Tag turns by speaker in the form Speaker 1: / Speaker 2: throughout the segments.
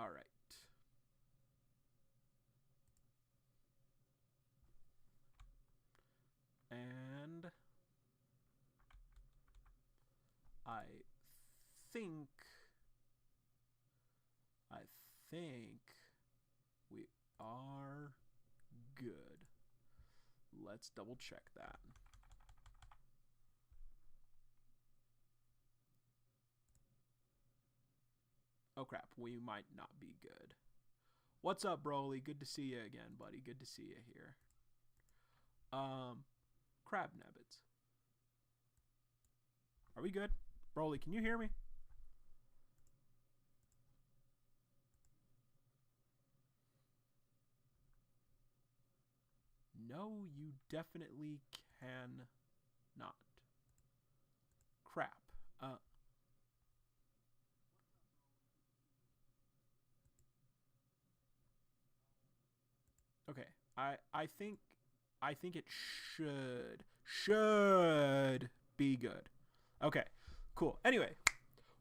Speaker 1: All right. And I think we are good. Let's double check that. Oh crap, we might not be good. What's up, Broly? Good to see you again, buddy. Good to see you here. Crab Nebbits. Are we good? Broly, can you hear me? No, you definitely can not. Crap. Okay. I think it should be good. Okay. Cool. Anyway,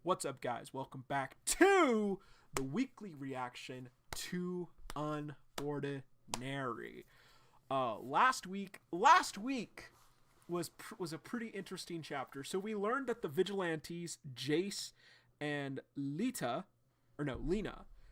Speaker 1: what's up, guys? Welcome back to the weekly reaction to Unordinary. Last week was a pretty interesting chapter. So we learned that the vigilantes, Jace and Lena,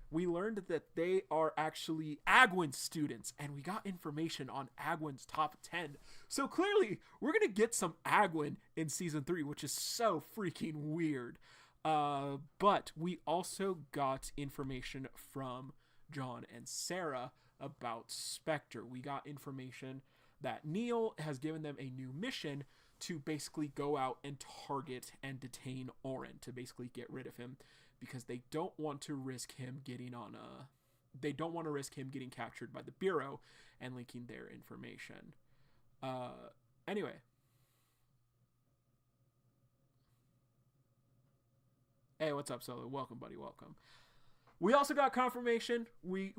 Speaker 1: we learned that they are actually Agwin students, and we got information on Agwin's top 10. So clearly, we're going to get some Agwin in Season 3, which is so freaking weird. But we also got information from John and Sarah about Spectre. We got information that Neil has given them a new mission to basically go out and target and detain Orrin, to basically get rid of him, because they don't want to risk him getting captured by the Bureau and leaking their information. Anyway. Hey, what's up, Solo? Welcome, buddy. Welcome. We also got confirmation. We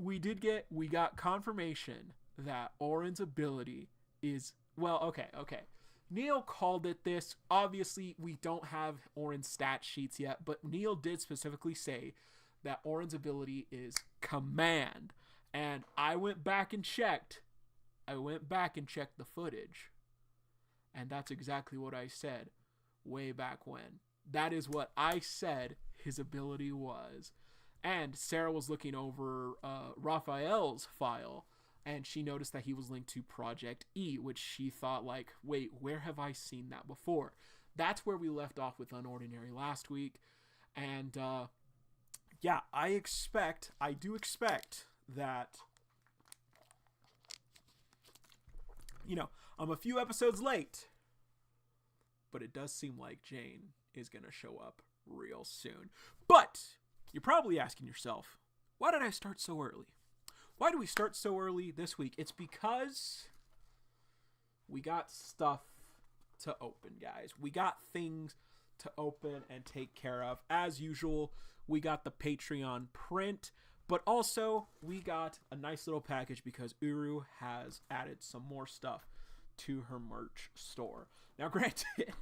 Speaker 1: got confirmation that Orrin's ability is, well, okay. Neil called it this. Obviously, we don't have Orrin's stat sheets yet, but Neil did specifically say that Orrin's ability is command. And I went back and checked the footage. And that's exactly what I said way back when. That is what I said his ability was. And Sarah was looking over Raphael's file, and she noticed that he was linked to Project E, which she thought, like, wait, where have I seen that before? That's where we left off with Unordinary last week. And, yeah, I do expect that, you know, I'm a few episodes late, but it does seem like Jane is going to show up real soon. But you're probably asking yourself, why did I start so early? Why do we start so early this week? It's because we got stuff to open, guys. We got things to open and take care of. As usual, we got the Patreon print, but also we got a nice little package because Uru has added some more stuff to her merch store. Now, granted,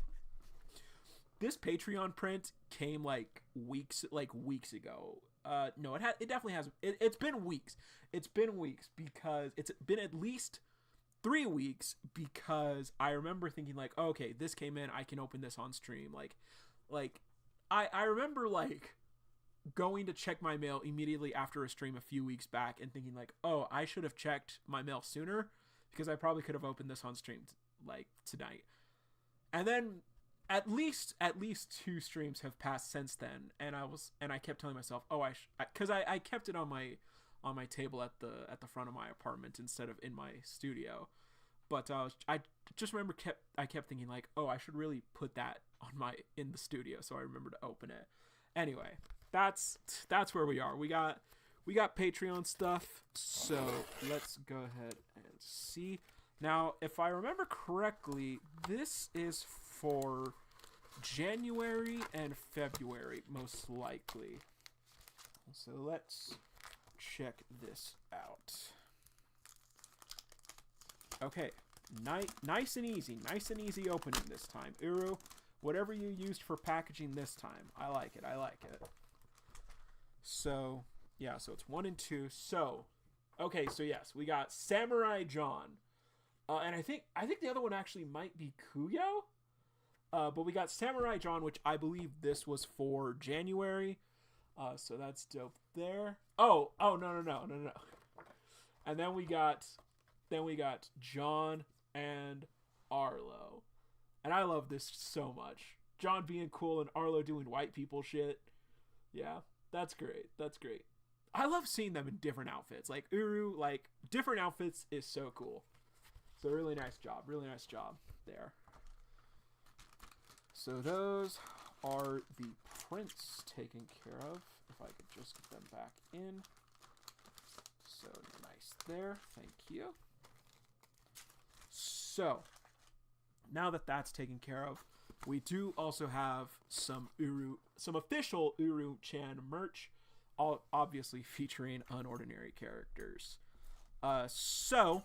Speaker 1: this Patreon print came like weeks ago. No, it definitely has. It's been weeks. It's been weeks because it's been at least 3 weeks, because I remember thinking like, oh, okay, this came in, I can open this on stream. I remember like going to check my mail immediately after a stream a few weeks back and thinking like, oh, I should have checked my mail sooner, because I probably could have opened this on stream like tonight. And then at least 2 streams have passed since then, and I kept telling myself, oh, because I kept it on my table at the front of my apartment instead of in my studio. But I just remember I kept thinking like, oh, I should really put that in the studio, so I remember to open it. Anyway, that's where we are. We got Patreon stuff, so let's go ahead and see. Now, if I remember correctly, this is for January and February, most likely. So let's check this out. Okay, nice and easy opening this time. Uru, whatever you used for packaging this time, I like it. So Yeah, so it's 1 and 2. So, okay, so yes, we got Samurai John. And I think the other one actually might be Kuyo. But we got Samurai John, which I believe this was for January. So that's dope there. Oh, no. And then we got John and Arlo. And I love this so much. John being cool and Arlo doing white people shit. Yeah, that's great. That's great. I love seeing them in different outfits. Like Uru, like different outfits is so cool. So really nice job. Really nice job there. So those are the prints taken care of. If I could just get them back in. So nice there. Thank you. So now that that's taken care of, we do also have some official Uru-chan merch, all obviously featuring Unordinary characters. So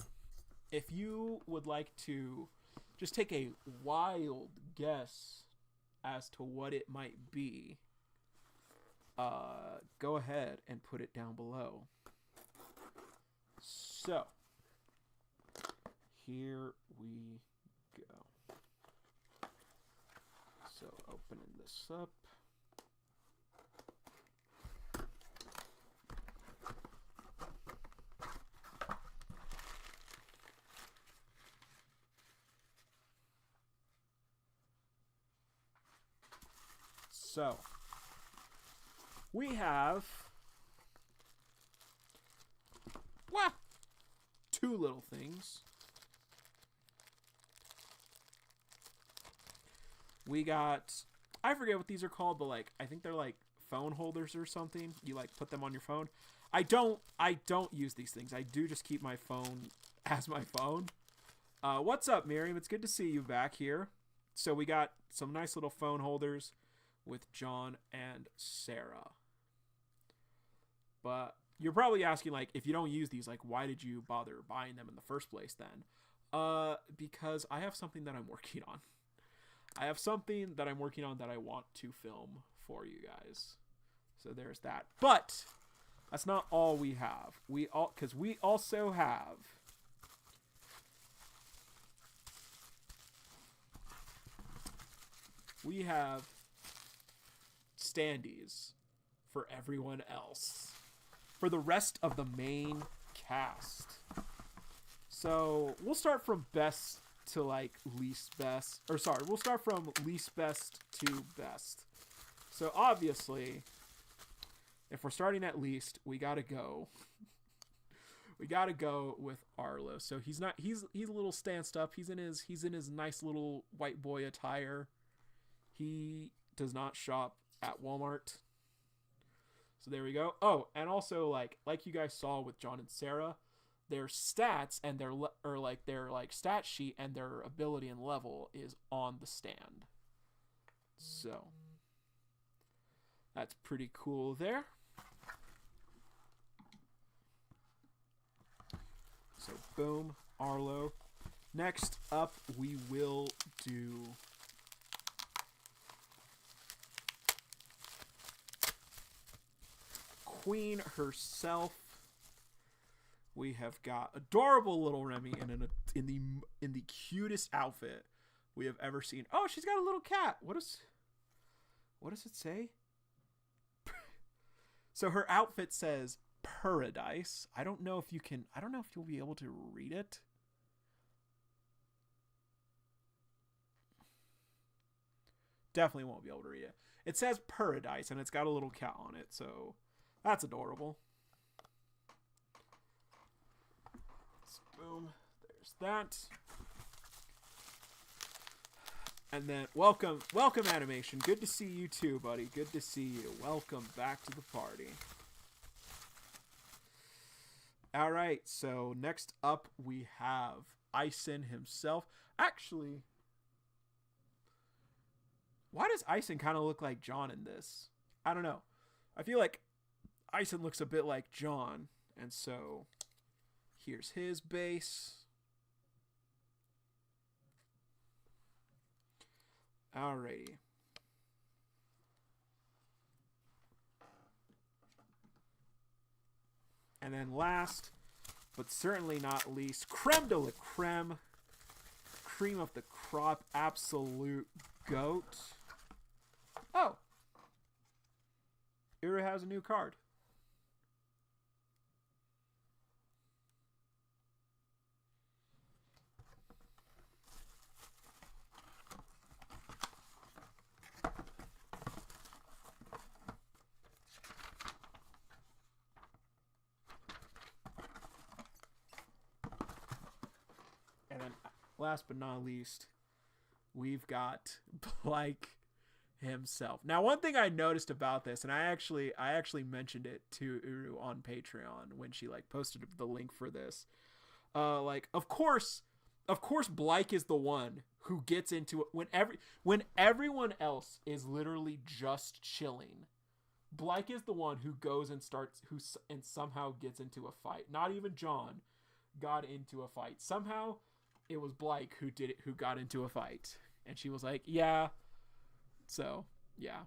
Speaker 1: if you would like to just take a wild guess as to what it might be, go ahead and put it down below. So here we go. So opening this up. So we have two little things. We got, I forget what these are called, but like I think they're like phone holders or something. You like put them on your phone. I don't use these things. I do just keep my phone as my phone. What's up, Miriam? It's good to see you back here. So we got some nice little phone holders with John and Sarah. But you're probably asking, like, if you don't use these, like, why did you bother buying them in the first place then? Because I have something that I'm working on. I have something that I'm working on that I want to film for you guys. So there's that. But that's not all we have. We also have standees for everyone else, for the rest of the main cast. So we'll start from best to like least best, or sorry, we'll start from least best to best. So obviously, if we're starting at least, we gotta go with Arlo. So he's a little stanced up. He's in his nice little white boy attire. He does not shop at Walmart. So there we go. Oh, and also like you guys saw with John and Sarah, their stats and their stat sheet and their ability and level is on the stand. So that's pretty cool there. So boom, Arlo. Next up, we will do Queen herself. We have got adorable little Remy in the cutest outfit we have ever seen. Oh, she's got a little cat. What does it say? So her outfit says Paradise. I don't know if you'll be able to read it. Definitely won't be able to read it. It says Paradise and it's got a little cat on it, so that's adorable. Boom. There's that. And then welcome Animation. Good to see you too, buddy. Good to see you. Welcome back to the party. All right, so next up we have Ison himself. Actually, why does Ison kind of look like John in this? I don't know. I feel like Ison looks a bit like John, and so here's his base. Alrighty. And then last, but certainly not least, creme de la creme, cream of the crop, absolute goat. Oh, Uru has a new card. And then last but not least, we've got Blake himself. Now, one thing I noticed about this, and I actually mentioned it to Uru on Patreon when she like posted the link for this. Like of course Blake is the one who gets into it when everyone else is literally just chilling. Blake is the one who goes and and somehow gets into a fight. Not even John got into a fight. Somehow it was Blake who did it, who got into a fight. And she was like, yeah. So, yeah.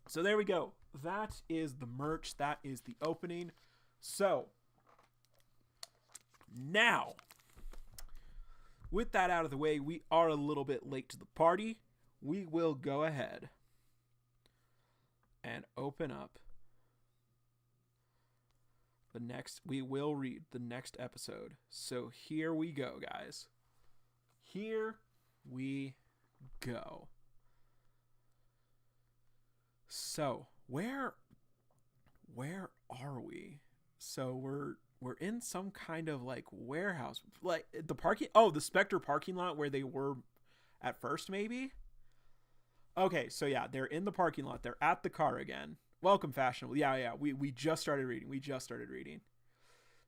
Speaker 1: So there we go. That is the merch. That is the opening. So, now, with that out of the way, we are a little bit late to the party. We will go ahead and open up we will read the next episode. So here we go, guys. Here we go. So, where are we? So we're in some kind of like warehouse, like the parking. Oh, the Spectre parking lot where they were at first, maybe. Okay, so yeah, they're in the parking lot. They're at the car again. Welcome, fashionable. Yeah. We just started reading.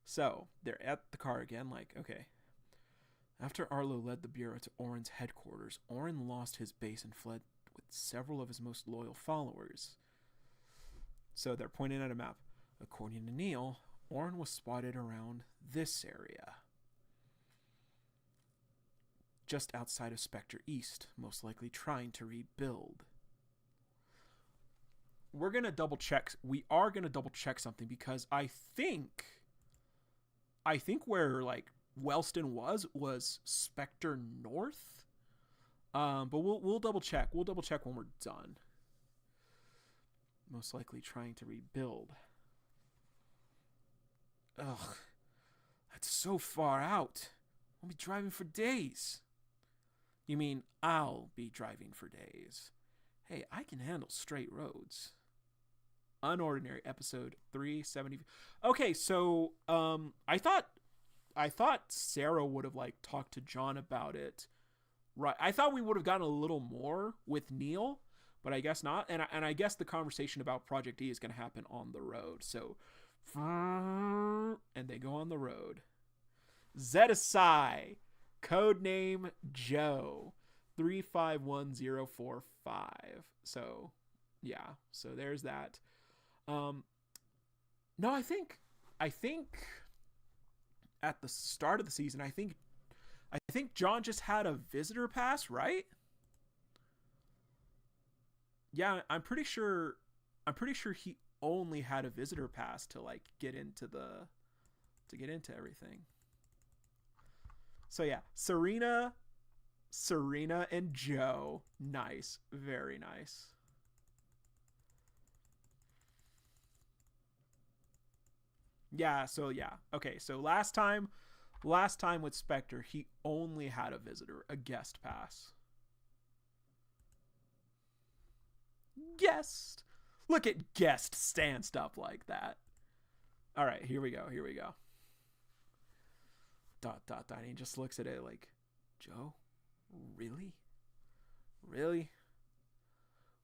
Speaker 1: So they're at the car again. Like, okay. After Arlo led the bureau to Orrin's headquarters, Orrin lost his base and fled with several of his most loyal followers. So they're pointing at a map. According to Neil, Orrin was spotted around this area, just outside of Spectre East, most likely trying to rebuild. We're going to double check. We are going to double check something because I think where like Wellston was Spectre North. But we'll double check. We'll double check when we're done. Most likely trying to rebuild. Ugh. That's so far out. I'll be driving for days. You mean I'll be driving for days? Hey, I can handle straight roads. Unordinary, episode 370. Okay, so I thought Sarah would have like talked to John about it. Right. I thought we would have gotten a little more with Neil, but I guess not. And I guess the conversation about Project E is going to happen on the road. So, and they go on the road. Zetasai, codename Joe, 351045. So, yeah. So there's that. No, I think at the start of the season, I think John just had a visitor pass, right? Yeah, I'm pretty sure he only had a visitor pass to like get into everything. So yeah, Serena and Joe, nice, very nice. Yeah, so yeah. Okay, so last time with Spectre, he only had a visitor, a guest pass. Guest. Look at guest stanced up like that. All right, here we go. Dot. And he just looks at it like, Joe, really?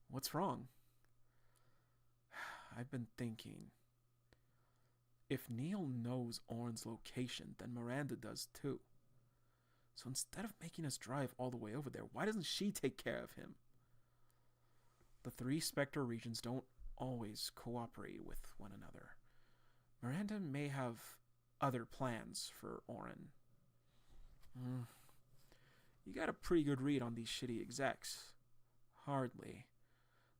Speaker 1: What's wrong? I've been thinking. If Neil knows Orrin's location, then Miranda does too. So instead of making us drive all the way over there, why doesn't she take care of him? The three Spectre regions don't always cooperate with one another. Miranda may have other plans for Orrin. You got a pretty good read on these shitty execs. Hardly.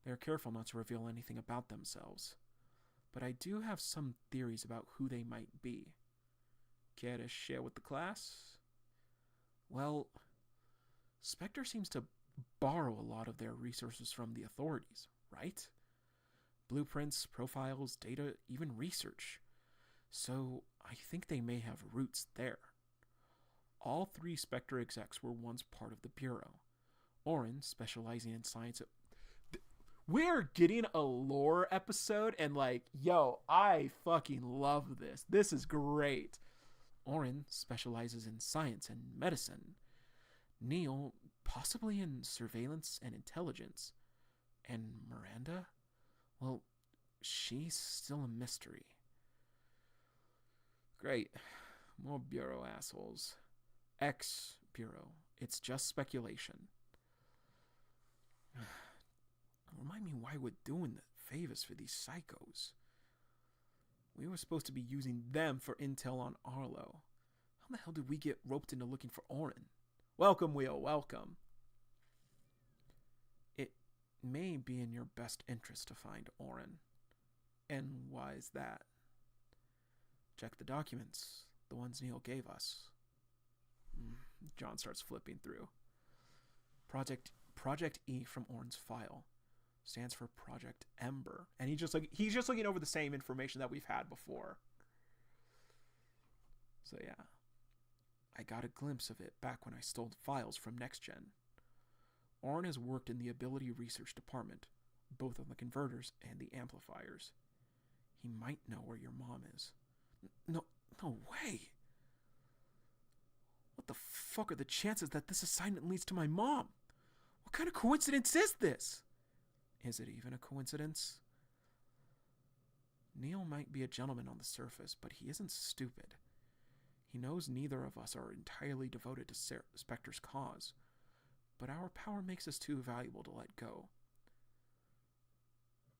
Speaker 1: They're careful not to reveal anything about themselves. but I do have some theories about who they might be. Care to share with the class? Well, Spectre seems to borrow a lot of their resources from the authorities, right? Blueprints, profiles, data, even research. So I think they may have roots there. All 3 Spectre execs were once part of the Bureau. Orrin, specializing in science. We're getting a lore episode, and yo, I fucking love this. This is great. Orrin specializes in science and medicine. Neil, possibly in surveillance and intelligence. And Miranda? Well, she's still a mystery. Great. More Bureau assholes. Ex-Bureau. It's just speculation. Remind me why we're doing the favors for these psychos. We were supposed to be using them for intel on Arlo. How the hell did we get roped into looking for Orrin? Welcome, Wheel, welcome. It may be in your best interest to find Orrin. And why is that? Check the documents, the ones Neil gave us. John starts flipping through. Project E from Orrin's file stands for Project Ember, and he's just looking over the same information that we've had before. So yeah, I got a glimpse of it back when I stole files from NextGen. Orrin has worked in the Ability Research Department, both on the converters and the amplifiers. He might know where your mom is. No way. What the fuck are the chances that this assignment leads to my mom? What kind of coincidence is this? Is it even a coincidence? Neil might be a gentleman on the surface, but he isn't stupid. He knows neither of us are entirely devoted to Spectre's cause, but our power makes us too valuable to let go.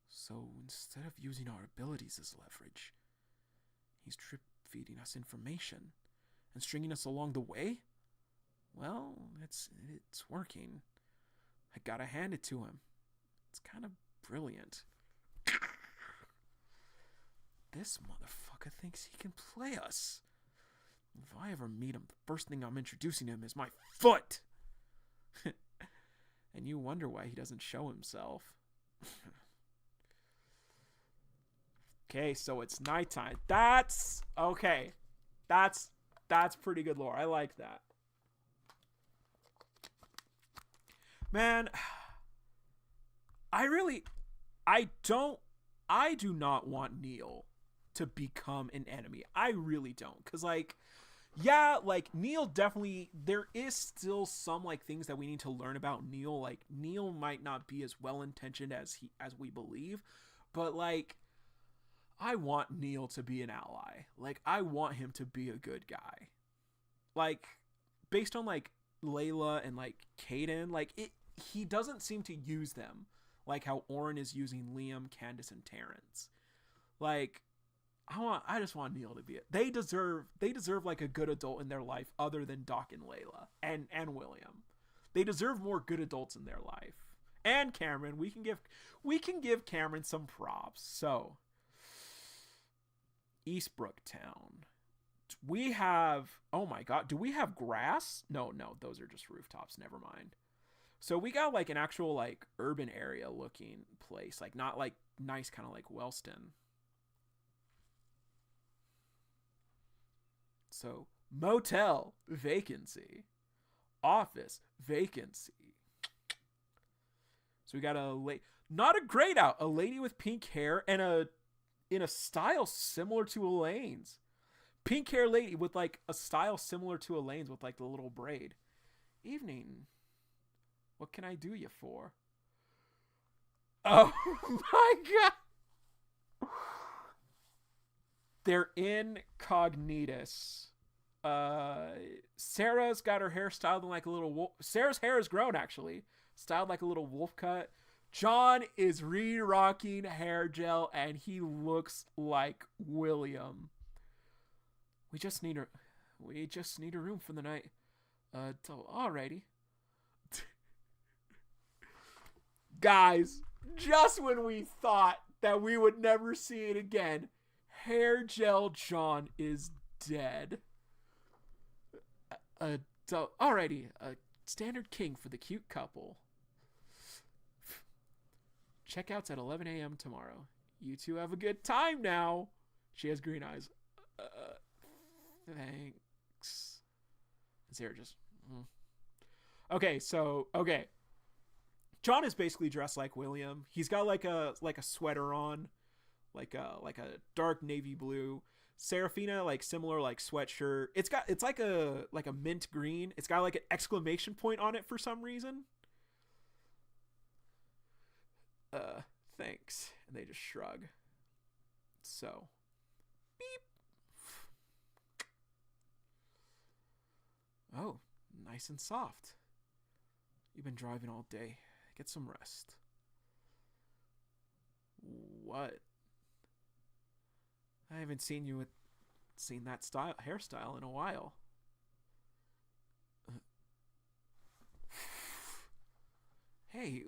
Speaker 1: So instead of using our abilities as leverage, he's drip-feeding us information and stringing us along the way? Well, it's working. I gotta hand it to him. It's kind of brilliant. This motherfucker thinks he can play us. If I ever meet him, the first thing I'm introducing him is my foot. And you wonder why he doesn't show himself. Okay, so it's nighttime. That's okay. That's pretty good lore. I like that. Man, I do not want Neil to become an enemy. I really don't. Cause Neil definitely, there is still some things that we need to learn about Neil. Neil might not be as well-intentioned as we believe, but I want Neil to be an ally. I want him to be a good guy. Based on Layla and Caden, he doesn't seem to use them how Orrin is using Liam, Candace, and Terrence. I just want Neil to be it. They deserve a good adult in their life other than Doc and Layla and William. They deserve more good adults in their life. And Cameron, we can give Cameron some props. So Eastbrook Town. We have, oh my god, do we have grass? No, those are just rooftops. Never mind. So we got an actual urban area looking place, not nice kind of Wellston. So motel vacancy, office vacancy. So we got not a grayed out, a lady with pink hair and in a style similar to Elaine's. Pink hair lady with a style similar to Elaine's with the little braid. Evening. What can I do you for? Oh my god. They're incognitus. Sarah's got her hair styled in a little wolf. Sarah's hair is grown actually. Styled like a little wolf cut. John is re-rocking hair gel and he looks like William. We just need a room for the night. Alrighty. Guys, just when we thought that we would never see it again. Hair gel John is dead. Alrighty, a standard king for the cute couple. Checkouts at 11 a.m. tomorrow. You two have a good time now. She has green eyes. Thanks. And Sarah just... Okay. John is basically dressed like William. He's got like a sweater on, like a dark navy blue. Serafina, like similar like sweatshirt. It's like a mint green. It's got like an exclamation point on it for some reason. Thanks. And they just shrug. So, beep. Oh, nice and soft. You've been driving all day. Get some rest. What? I haven't seen that hairstyle in a while. Hey,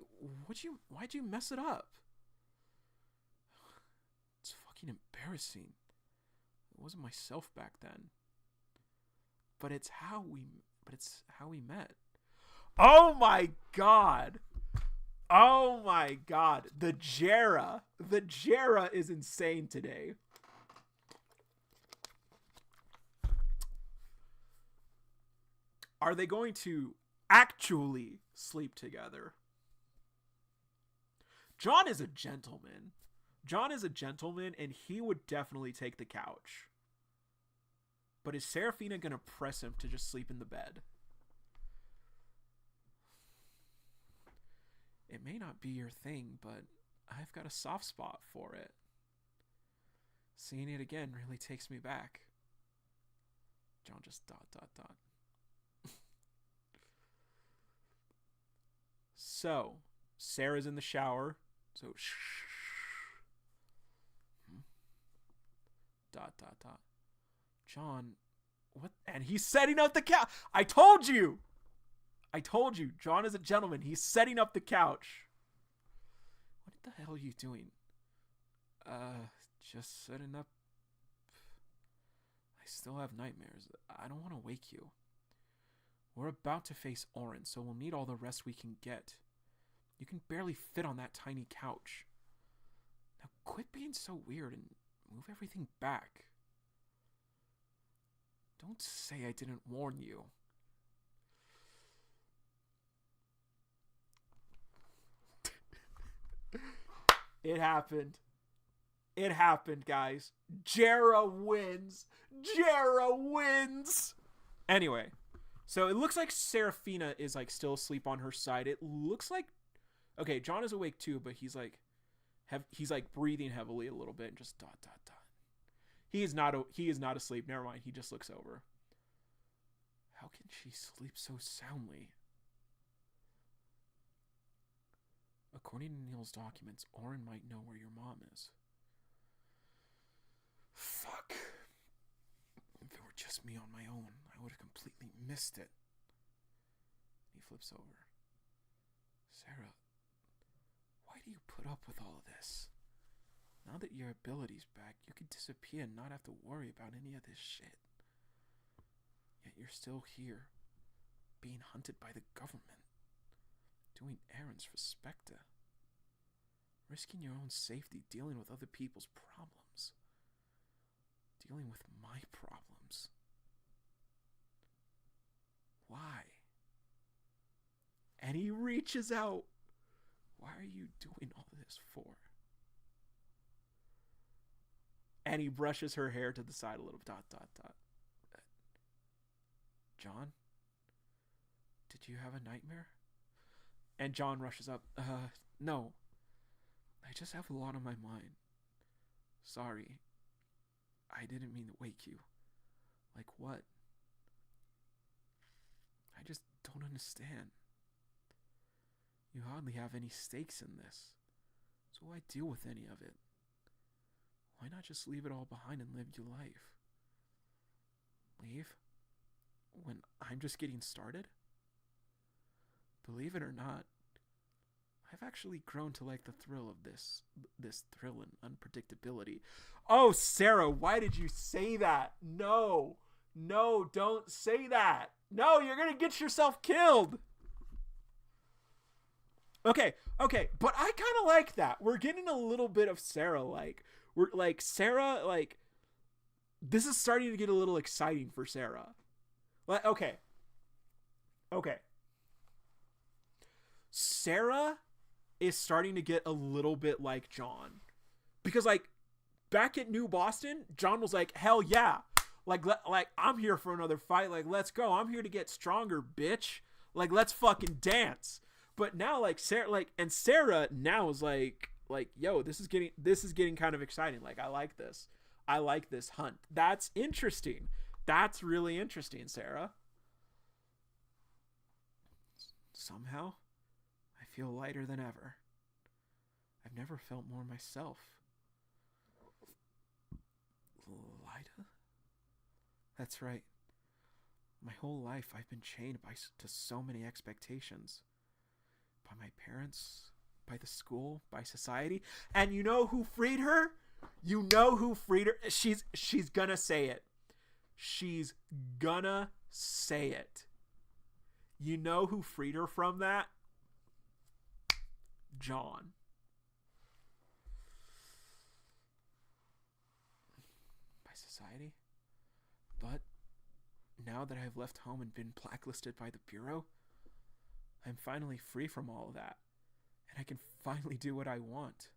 Speaker 1: why'd you mess it up? It's fucking embarrassing. It wasn't myself back then. But it's how we met. Oh my god. Oh my god. The Jera is insane today. Are they going to actually sleep together? John is a gentleman. And he would definitely take the couch. But is Serafina going to press him to just sleep in the bed? It may not be your thing, but I've got a soft spot for it. Seeing it again really takes me back. John just ... So, Sarah's in the shower. So, John, what? And he's setting up the couch. I told you. John is a gentleman. He's setting up the couch. What the hell are you doing? Just setting up. I still have nightmares. I don't want to wake you. We're about to face Orrin, so we'll need all the rest we can get. You can barely fit on that tiny couch. Now quit being so weird and move everything back. Don't say I didn't warn you. It happened. It happened, guys. Jera wins. Anyway, so it looks like Serafina is like still asleep on her side. It looks like, okay, John is awake too, but he's like breathing heavily a little bit and just ... He is not asleep. Never mind. He just looks over. How can she sleep so soundly? According to Neil's documents, Orrin might know where your mom is. Fuck. If it were just me on my own, I would have completely missed it. He flips over. Sarah, why do you put up with all of this? Now that your ability's back, you could disappear and not have to worry about any of this shit. Yet you're still here, being hunted by the government, doing errands for Spectre, risking your own safety, dealing with other people's problems, dealing with my problems. Why? And he reaches out. Why are you doing all this for? And he brushes her hair to the side a little. ... John? Did you have a nightmare? And John rushes up. No. I just have a lot on my mind. Sorry. I didn't mean to wake you. Like what? I just don't understand. You hardly have any stakes in this. So why deal with any of it? Why not just leave it all behind and live your life? Leave? When I'm just getting started? Believe it or not, I've actually grown to like the thrill of this thrill and unpredictability. Oh, Sarah, why did you say that? No, don't say that. No, you're gonna get yourself killed. Okay, but I kind of like that. We're getting a little bit of Sarah. Like, we're like Sarah. Like, this is starting to get a little exciting for Sarah. Like, okay. Sarah is starting to get a little bit like John, because like back at New Boston, John was like, hell yeah, like I'm here for another fight. Like, let's go. I'm here to get stronger, bitch. Like, let's fucking dance. But now, like Sarah now is like, yo, this is getting kind of exciting. Like, I like this hunt. That's interesting. That's really interesting, Sarah. Somehow, I feel lighter than ever. I've never felt more myself. Lida? That's right. My whole life, I've been chained to so many expectations. By my parents, by the school, by society. And you know who freed her? She's gonna say it. She's gonna say it. You know who freed her from that? John. By society? But now that I've left home and been blacklisted by the Bureau, I'm finally free from all of that, and I can finally do what I want.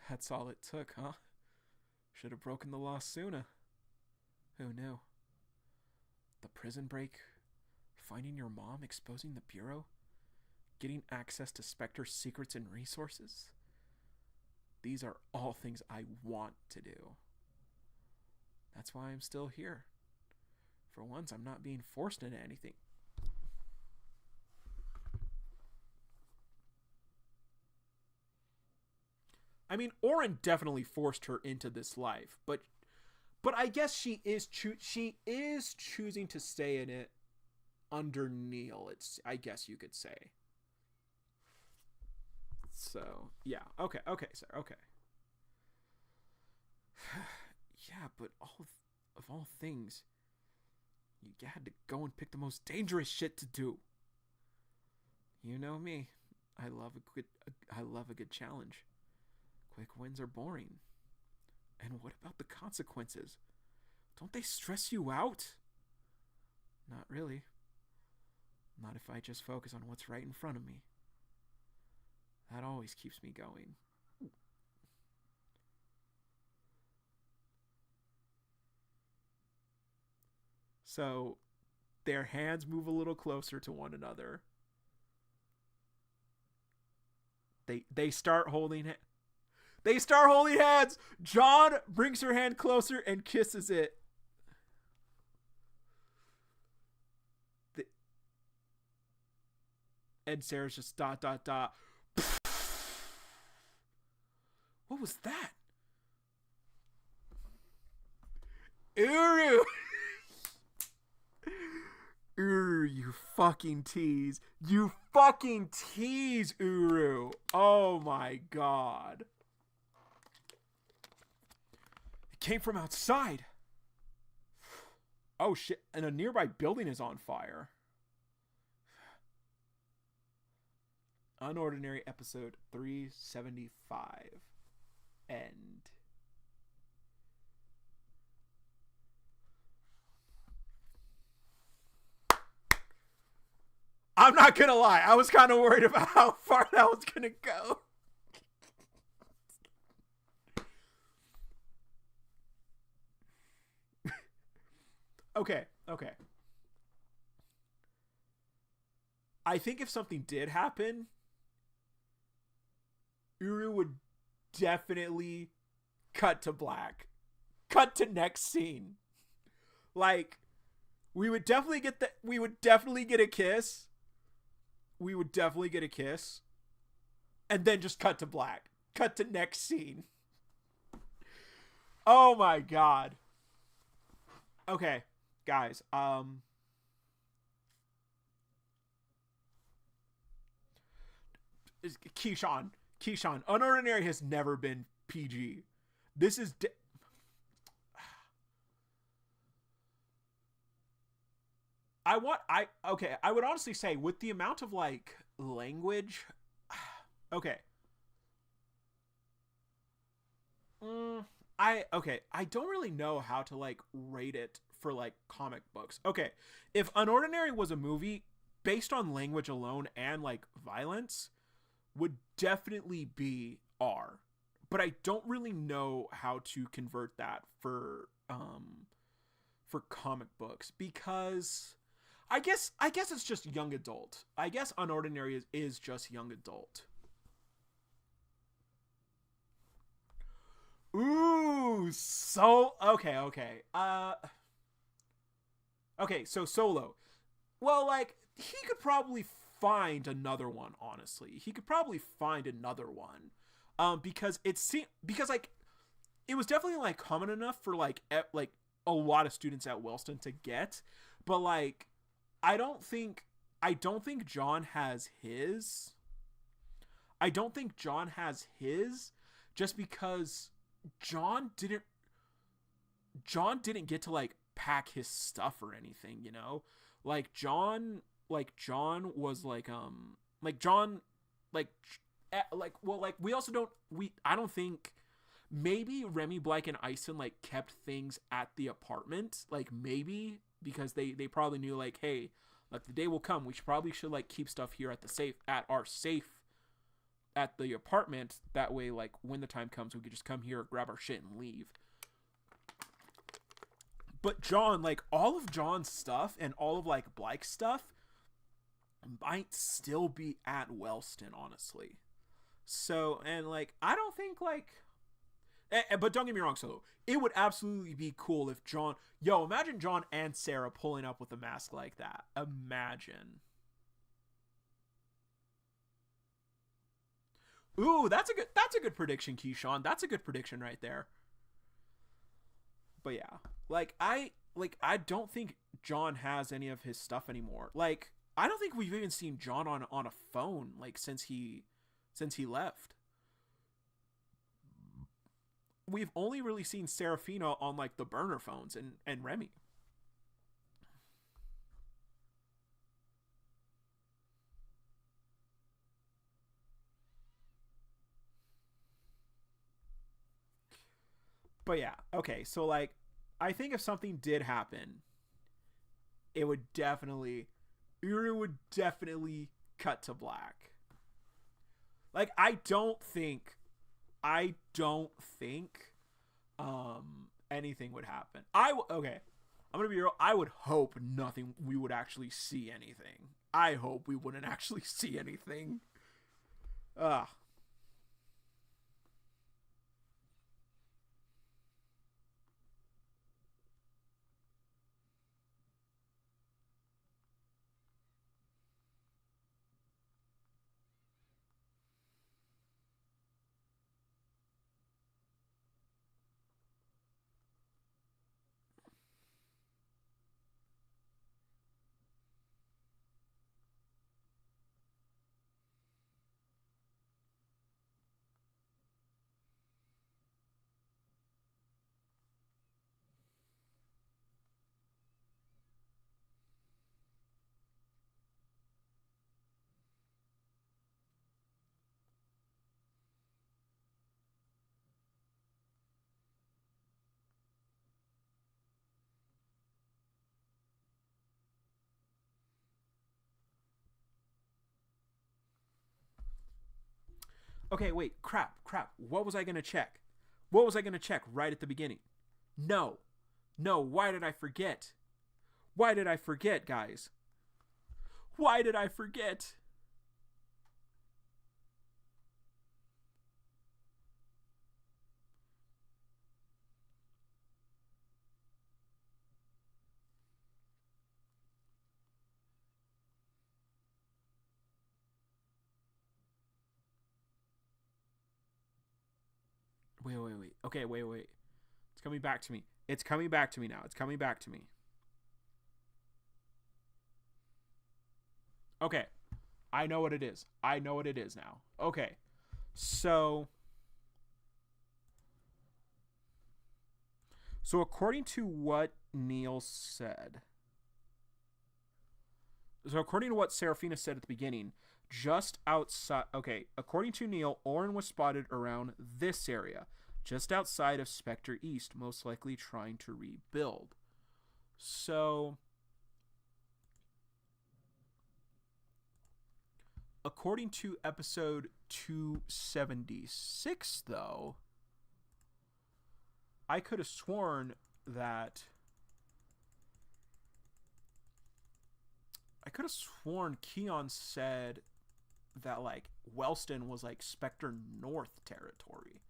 Speaker 1: That's all it took, huh? Should have broken the law sooner. Who knew? The prison break, finding your mom, exposing the Bureau, getting access to Spectre's secrets and resources. These are all things I want to do. That's why I'm still here. For once, I'm not being forced into anything. I mean, Orrin definitely forced her into this life, but I guess she is choosing to stay in it under Neil. I guess you could say. So yeah, okay, sir, okay. Yeah, but of all things, you had to go and pick the most dangerous shit to do. You know me, I love a good challenge. Quick wins are boring. And what about the consequences? Don't they stress you out? Not really. Not if I just focus on what's right in front of me. That always keeps me going. So, their hands move a little closer to one another. They start holding it. They start holding hands. John brings her hand closer and kisses it. And Sarah's just ... What was that? Uru! Uru, you fucking tease. You fucking tease, Uru. Oh my god. Came from outside. Oh shit, and a nearby building is on fire. Unordinary episode 375. End. I'm not gonna lie, I was kind of worried about how far that was gonna go. Okay. I think if something did happen, Uru would definitely cut to black. Cut to next scene. Like, we would definitely get a kiss. We would definitely get a kiss. And then just cut to black. Cut to next scene. Oh my god. Okay. Guys, Keyshawn, Unordinary has never been PG. This is I would honestly say with the amount of like language, okay. I don't really know how to like rate it for like comic books. Okay, if Unordinary was a movie based on language alone and like violence, would definitely be R. But I don't really know how to convert that for comic books because I guess it's just young adult. I guess Unordinary is just young adult. Ooh, so okay, so Solo. Well, like he could probably find another one, honestly. He could probably find another one. Because because like it was definitely like common enough for like like a lot of students at Wellston to get, but like I don't think I don't think John has his. I don't think John has his just because John didn't John didn't get to like pack his stuff or anything, you know? Like John was like John like like well like we also don't we I don't think maybe Remy Black and Ison like kept things at the apartment, like maybe because they probably knew like, hey, like the day will come, we should like keep stuff here at the safe at our safe at the apartment, that way like when the time comes we could just come here, grab our shit and leave. But John, like all of John's stuff and all of like Blake's stuff might still be at Wellston, honestly. So, and like I don't think like but don't get me wrong, Solo. It would absolutely be cool if John, imagine John and Sarah pulling up with a mask like that. Imagine. Ooh, that's a good prediction, Keyshawn. That's a good prediction right there. But yeah, I don't think John has any of his stuff anymore. Like I don't think we've even seen John on a phone like since he left. We've only really seen Serafina on like the burner phones and Remy. But yeah, okay. So like I think if something did happen, it would definitely cut to black. Like I don't think anything would happen. Okay. I'm going to be real. I would hope nothing we would actually see anything. I hope we wouldn't actually see anything. Ugh. Okay, wait. Crap. What was I going to check? What was I going to check right at the beginning? No. No, why did I forget? Why did I forget, guys? Why did I forget? Wait. Okay, wait. It's coming back to me. It's coming back to me now. It's coming back to me. Okay. I know what it is. I know what it is now. Okay. So according to what Neil said, so according to what Serafina said at the beginning, just outside, okay, according to Neil, Orrin was spotted around this area, just outside of Spectre East, most likely trying to rebuild. So, according to episode 276, though, I could have sworn that Keon said that like Wellston was like Spectre North territory.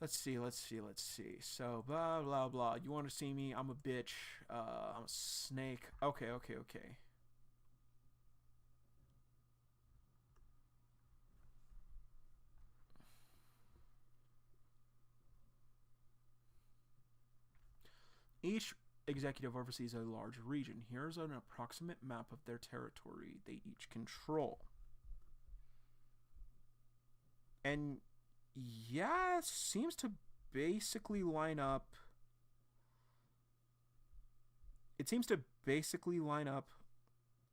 Speaker 1: Let's see. So blah blah blah. You want to see me? I'm a bitch. I'm a snake. Okay. Each executive oversees a large region. Here's an approximate map of their territory they each control. And yeah, it seems to basically line up.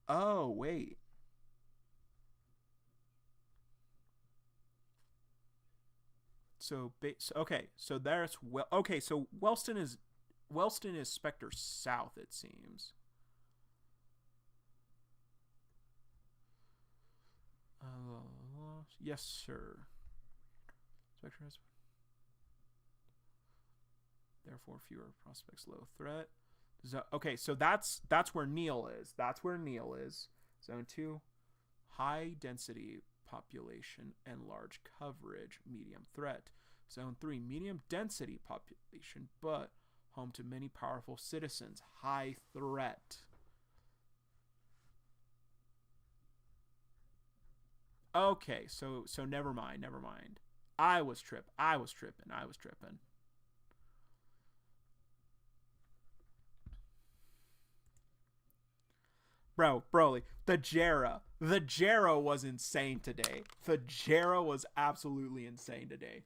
Speaker 1: Oh, wait. So okay, so there's okay, so Wellston is Spectre South, it seems. Yes, sir. Spectre has therefore fewer prospects, low threat. Okay, so that's where Neil is. Zone 2, high density population and large coverage, medium threat. Zone 3, medium density population, but home to many powerful citizens, high threat. Okay, so never mind. I was tripping. Broly, the Jarrah was insane today. The Jarrah was absolutely insane today.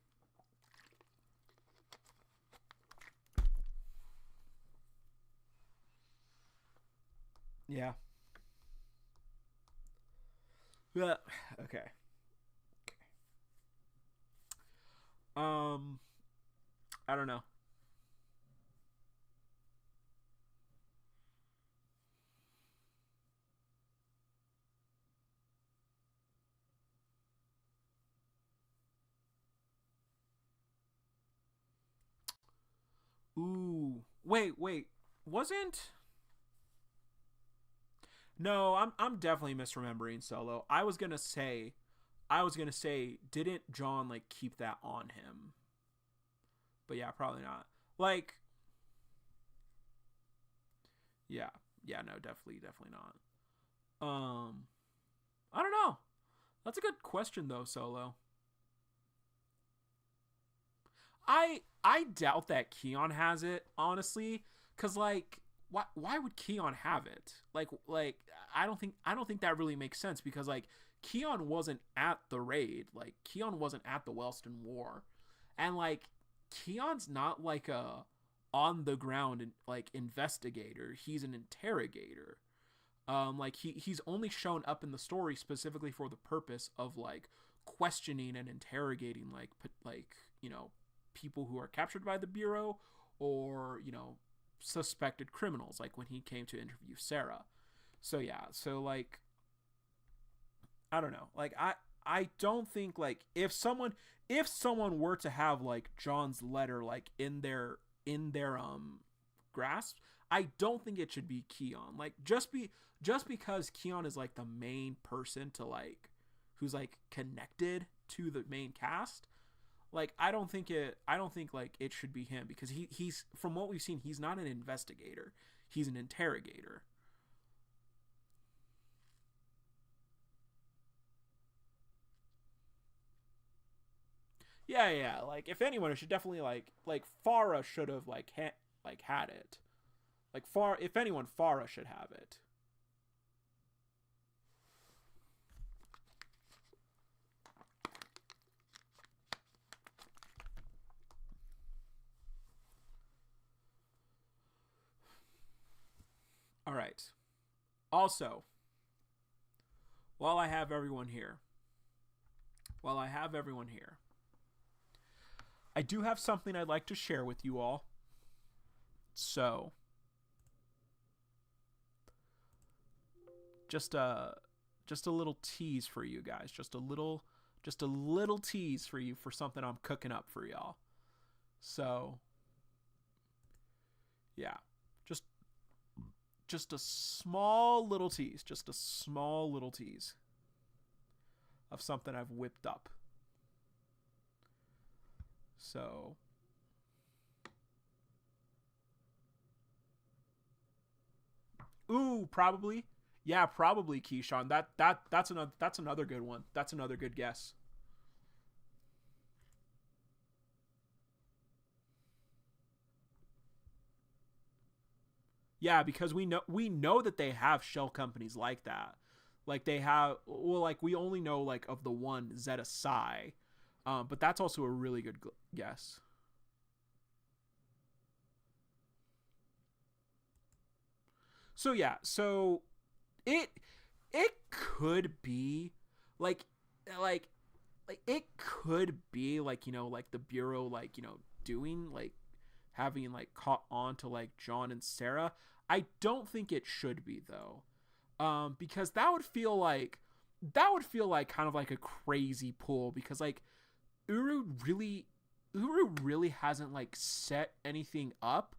Speaker 1: Yeah. Okay. I don't know. Ooh, wait. Wasn't No, I'm definitely misremembering Solo. I was gonna say, didn't John like keep that on him? But yeah, probably not. Like, yeah, no, definitely not. I don't know. That's a good question though, Solo. I doubt that Keon has it, honestly, cuz like why would Keon have it? Like I don't think that really makes sense because like Keon wasn't at the raid, like Keon wasn't at the Wellston War. And like Keon's not like a on the ground like investigator. He's an interrogator. Like he's only shown up in the story specifically for the purpose of like questioning and interrogating like people who are captured by the bureau or suspected criminals, like when he came to interview Sarah. So yeah, so like I don't know, like I don't think like if someone were to have like John's letter like in their grasp, I don't think it should be Keon. Like just because Keon is like the main person to like who's like connected to the main cast, like I don't think like it should be him because he's from what we've seen, he's not an investigator. He's an interrogator. Yeah. Like if anyone, it should definitely like Farah should have like had it. Like if anyone, Farah should have it. All right. Also, while I have everyone here, while I have everyone here, I do have something I'd like to share with you all. So, just a little tease for you guys. Just a little tease for you for something I'm cooking up for y'all. So, yeah. Just just a small little tease, just a small little tease of something I've whipped up. So, ooh, probably. Yeah, probably Keyshawn. That's another good one. That's another good guess. Yeah, because we know that they have shell companies like that. Like they have, well, like we only know like of the one Zeta Psi, but that's also a really good guess. So yeah, so it it could be like like it could be like like the bureau like doing like having like caught on to like John and Sarah. I don't think it should be though, because that would feel like kind of like a crazy pull because like Uru really Uru really hasn't like set anything up.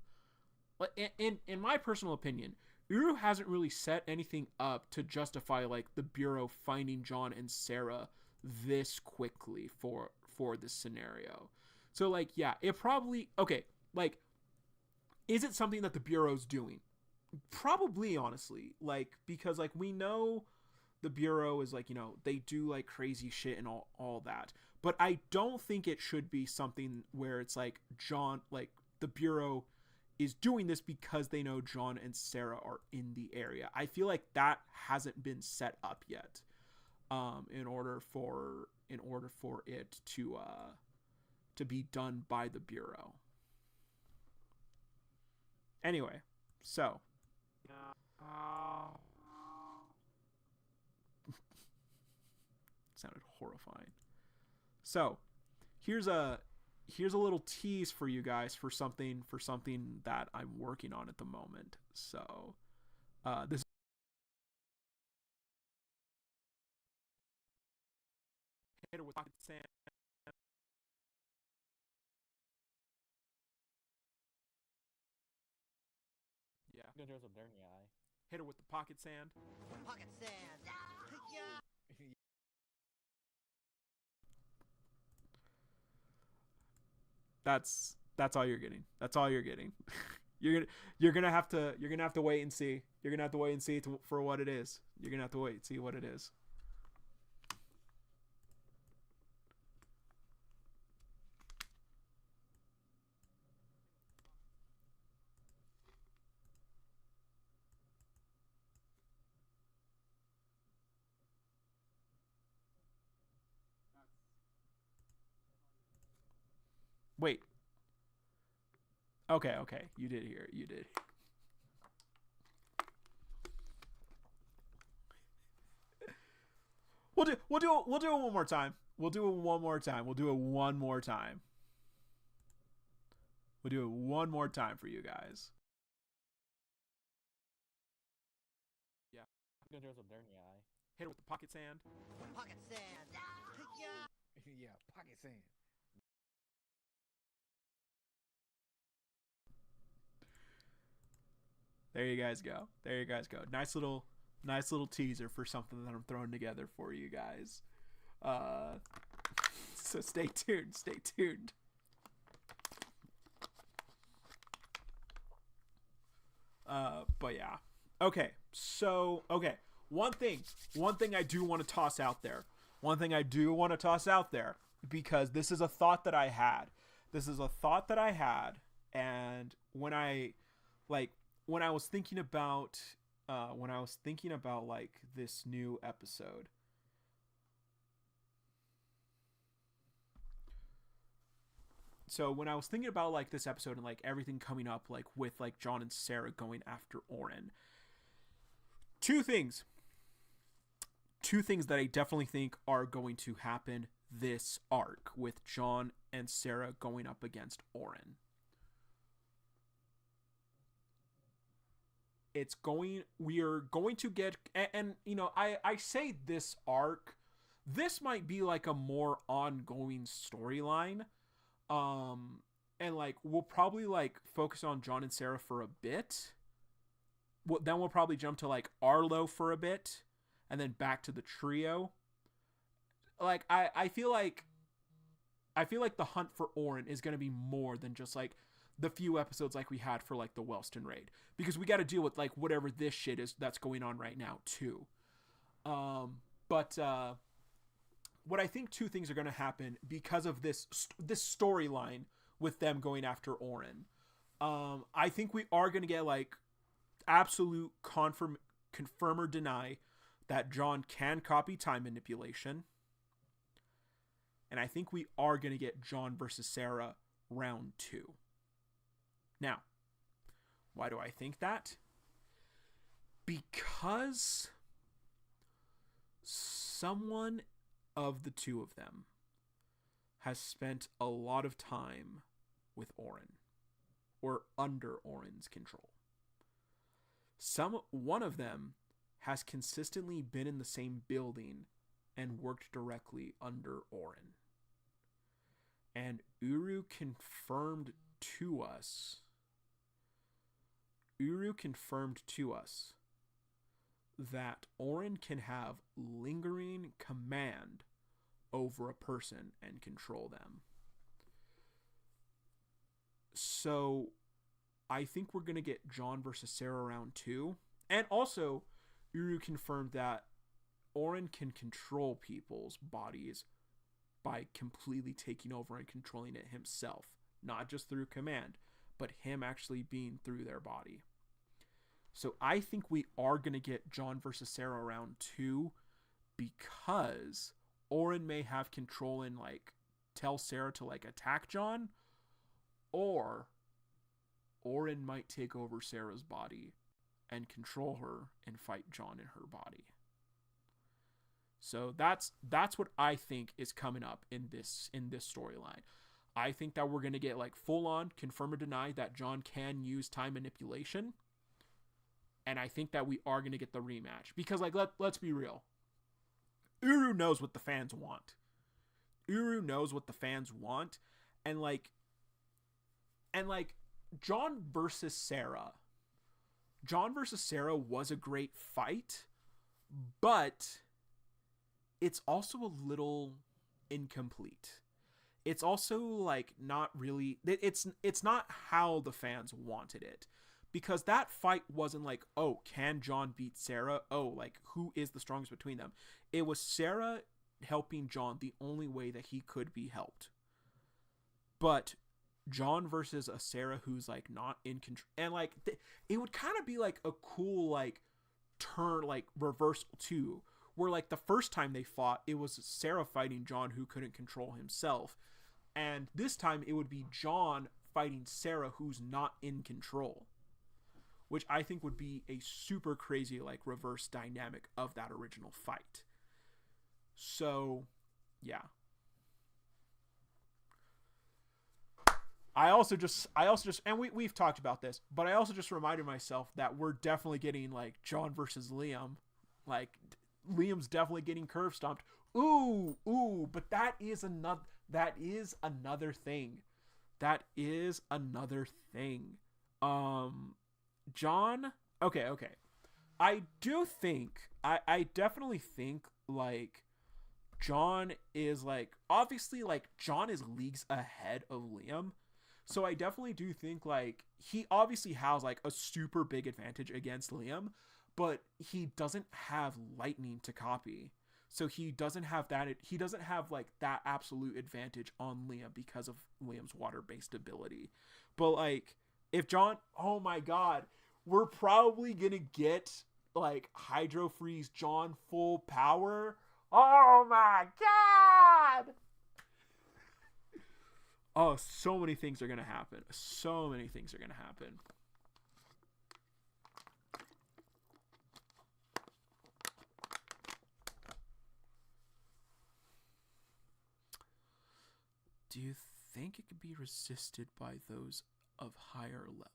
Speaker 1: Like in my personal opinion, Uru hasn't really set anything up to justify like the bureau finding John and Sarah this quickly for this scenario. So like yeah, it probably okay, like is it something that the bureau's doing? Probably honestly. Like because like we know the bureau is like, they do like crazy shit and all that. But I don't think it should be something where it's like John like the bureau is doing this because they know John and Sarah are in the area. I feel like that hasn't been set up yet. In order for it to be done by the bureau. Anyway, so sounded horrifying. So, here's a here's a little tease for you guys for something that I'm working on at the moment. So, this hit her with pocket sand. Yeah,
Speaker 2: I'm gonna throw some dirt in your eye.
Speaker 1: hit her with the pocket sand.
Speaker 3: Pocket sand. Yeah.
Speaker 1: That's all you're getting. That's all you're getting. you're gonna have to wait and see. You're gonna have to wait and see for what it is. You're gonna have to wait and see what it is. Wait. Okay, okay. You did hear it. You did. We'll do it one more time. We'll do it one more time. We'll do it one more time. We'll do it one more time for you guys. Yeah.
Speaker 2: I'm gonna throw some dirt in your eye.
Speaker 1: Hit it with the pocket sand.
Speaker 3: Pocket sand. Yeah.
Speaker 2: Yeah, pocket sand.
Speaker 1: There you guys go. There you guys go. Nice little teaser for something that I'm throwing together for you guys. Uh so stay tuned. Stay tuned. But yeah. Okay. So, okay. One thing I do want to toss out there. One thing I do want to toss out there because this is a thought that I had. This is a thought that I had, and like when I was thinking about like this new episode. So when I was thinking about like this episode and like everything coming up like with like John and Sarah going after Orrin, Two things that I definitely think are going to happen this arc with John and Sarah going up against Orrin. We are going to get, and I say this arc, this might be like a more ongoing storyline. And like, we'll probably like focus on John and Sarah for a bit. Then we'll probably jump to like Arlo for a bit, and then back to the trio. Like, I feel like the hunt for Orrin is going to be more than just like the few episodes like we had for like the Wellston raid, because we got to deal with like whatever this shit is that's going on right now too. But what I think two things are going to happen because of this storyline with them going after Orrin. I think we are going to get like absolute confirm or deny that John can copy time manipulation. And I think we are going to get John versus Sarah round 2. Now, why do I think that? Because someone of the two of them has spent a lot of time with Orrin, or under Orrin's control. One of them has consistently been in the same building and worked directly under Orrin. And Uru confirmed to us that Orrin can have lingering command over a person and control them. So I think we're going to get John versus Sarah round 2. And also, Uru confirmed that Orrin can control people's bodies by completely taking over and controlling it himself. Not just through command, but him actually being through their body. So I think we are going to get John versus Sarah round 2 because Orrin may have control and like tell Sarah to like attack John, or Orrin might take over Sarah's body and control her and fight John in her body. So that's what I think is coming up in this storyline. I think that we're going to get like full on confirm or deny that John can use time manipulation. And I think that we are going to get the rematch because like let's be real. Uru knows what the fans want. And like John versus Sarah was a great fight, but it's also a little incomplete. It's also like not really, it's not how the fans wanted it, because that fight wasn't like, oh, can John beat Sarah? Oh, like who is the strongest between them? It was Sarah helping John the only way that he could be helped. But John versus a Sarah who's like not in control, and like it would kind of be like a cool like turn, like reversal too, where like the first time they fought, it was Sarah fighting John who couldn't control himself, and this time it would be John fighting Sarah who's not in control, which I think would be a super crazy like reverse dynamic of that original fight. So yeah, I also just, and we've talked about this, but I also just reminded myself that we're definitely getting like John versus Liam. Like Liam's definitely getting curve stomped. Ooh, but that is another thing. John, okay. I definitely think like John is like, obviously like John is leagues ahead of Liam. So I definitely do think like he obviously has like a super big advantage against Liam, but he doesn't have lightning to copy. So he doesn't have like that absolute advantage on Liam because of Liam's water-based ability. But like if John, oh my god, we're probably going to get like Hydro Freeze John full power. Oh my god. Oh, so many things are going to happen. Do you think it could be resisted by those of higher levels?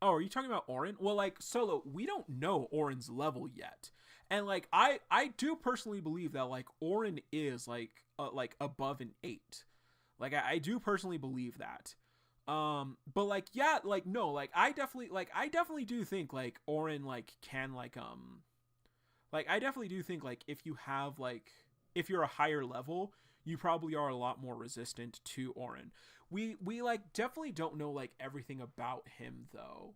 Speaker 1: Oh, are you talking about Orrin? Well, like, Solo, we don't know Orrin's level yet. And, like, I do personally believe that, like, Orrin is, like above an 8. Like, I do personally believe that. But, like, yeah, like, no, like, I definitely do think, like, Orrin, like, can, like, I definitely do think, like, if you have, like, if you're a higher level, you probably are a lot more resistant to Orrin. We like definitely don't know like everything about him though.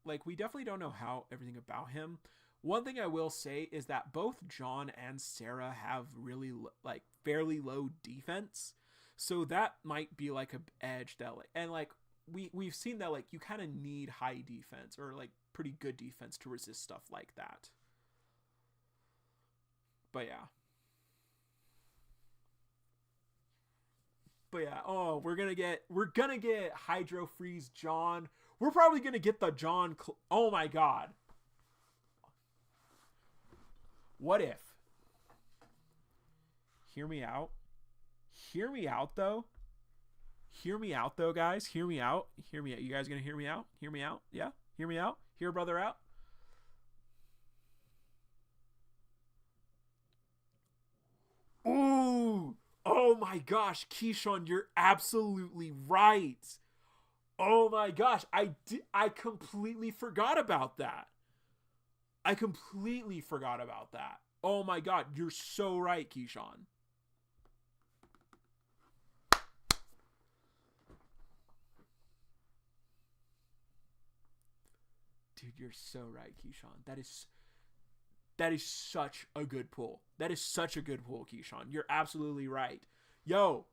Speaker 1: Like we definitely don't know how everything about him. One thing I will say is that both John and Sarah have really like fairly low defense, so that might be like a edge that like, and like we've seen that like you kind of need high defense or like pretty good defense to resist stuff like that. But yeah. But yeah, oh, we're gonna get Hydro Freeze John. We're probably gonna get the John. Oh my god! What if? Hear me out. Hear me out though. Hear me out though, guys. Hear me out. Hear me out. You guys gonna hear me out? Hear me out? Yeah. Hear me out. Hear brother out. Ooh. Oh my gosh, Keyshawn, you're absolutely right. Oh my gosh, I completely forgot about that. I completely forgot about that. Oh my god, you're so right, Keyshawn. Dude, you're so right, Keyshawn. That is such a good pull. That is such a good pull, Keyshawn. You're absolutely right. Yo,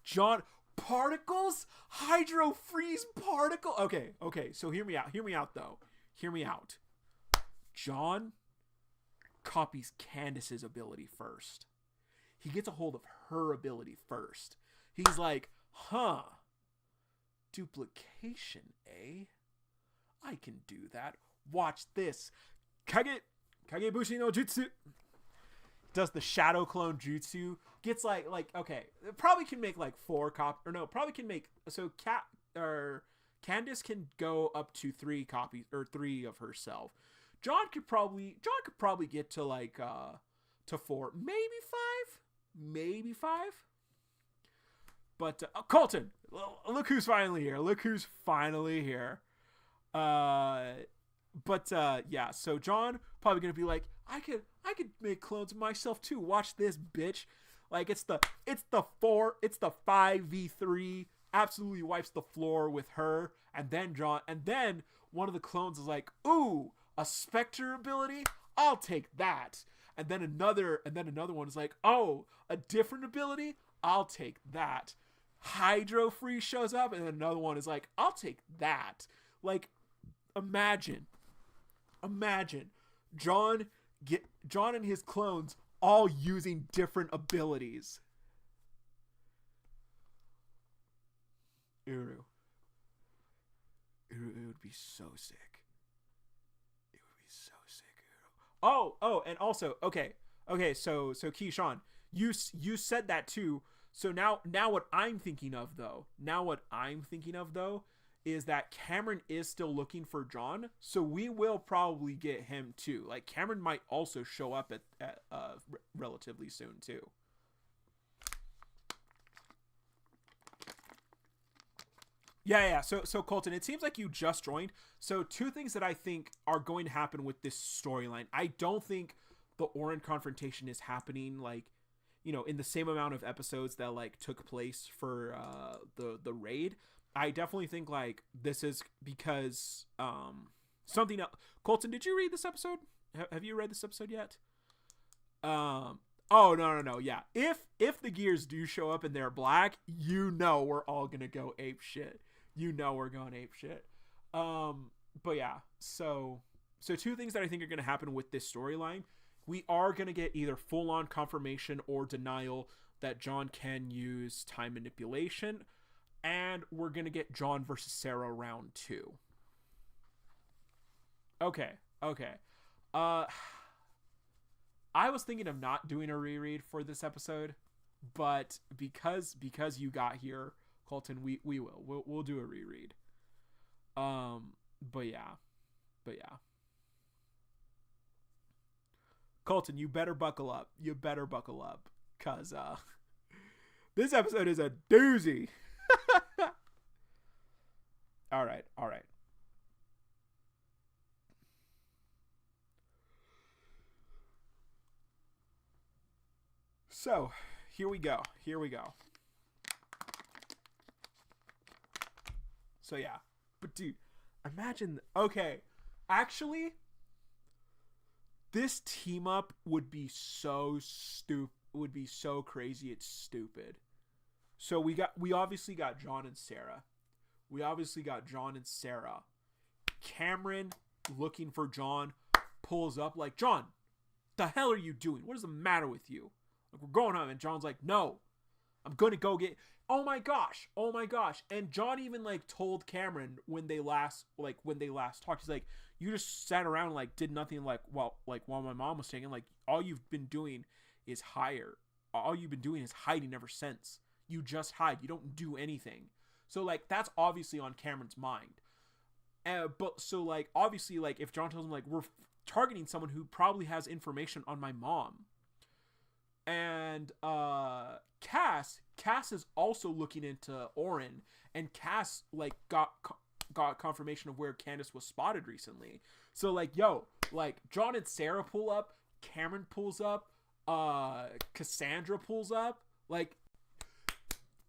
Speaker 1: John, particles? Hydro freeze particle? Okay. So hear me out. Hear me out, though. Hear me out. John copies Candace's ability first. He gets a hold of her ability first. He's like, huh. Duplication, eh? I can do that. Watch this. Kagebushi no Jutsu. Does the shadow clone jutsu. Gets like okay. It probably can make like 4 copies. Or no, probably can make. So Candace can go up to 3 copies. Or 3 of herself. John could probably get to like to 4. Maybe 5. But Colton, look who's finally here. But yeah, so John probably gonna be like, I could make clones of myself too. Watch this, bitch. Like it's the 5v3, absolutely wipes the floor with her, and then one of the clones is like, ooh, a Spectre ability? I'll take that. And then another one is like, oh, a different ability? I'll take that. Hydro Freeze shows up, and then another one is like, I'll take that. Like, imagine John and his clones all using different abilities. Uru. It would be so sick. Oh, and also, okay, so Keyshawn, you said that too. So now what I'm thinking of though is that Cameron is still looking for John, so we will probably get him too. Like Cameron might also show up at relatively soon too. Yeah. So Colton, it seems like you just joined. So 2 things that I think are going to happen with this storyline. I don't think the Orrin confrontation is happening like, you know, in the same amount of episodes that like took place for the raid. I definitely think like this is because something else. Colton, did you read this episode? Have you read this episode yet? Oh no. Yeah. If the gears do show up and they're black, you know we're all gonna go ape shit. You know we're going ape shit. But yeah, so 2 things that I think are gonna happen with this storyline. We are gonna get either full on confirmation or denial that John can use time manipulation. And we're going to get John versus Sarah round 2. Okay. I was thinking of not doing a reread for this episode, but because you got here, Colton, we will. We'll do a reread. But yeah. Colton, you better buckle up. Cause this episode is a doozy. All right. So, here we go. So yeah, but dude, imagine. Okay, actually, this team up would be so stupid. Would be so crazy. It's stupid. So we obviously got John and Sarah. Cameron looking for John pulls up like, John, the hell are you doing? What is the matter with you? Like, we're going home, and John's like, no, I'm gonna go get. Oh my gosh. And John even like told Cameron when they last talked, he's like, you just sat around and like did nothing while my mom was taken. Like, all you've been doing is hiding ever since. You just hide. You don't do anything. So like that's obviously on Cameron's mind. But so like obviously like if John tells him like we're targeting someone who probably has information on my mom. And Cass is also looking into Orrin, and Cass like got confirmation of where Candace was spotted recently. So like, yo, like John and Sarah pull up, Cameron pulls up, Cassandra pulls up. Like,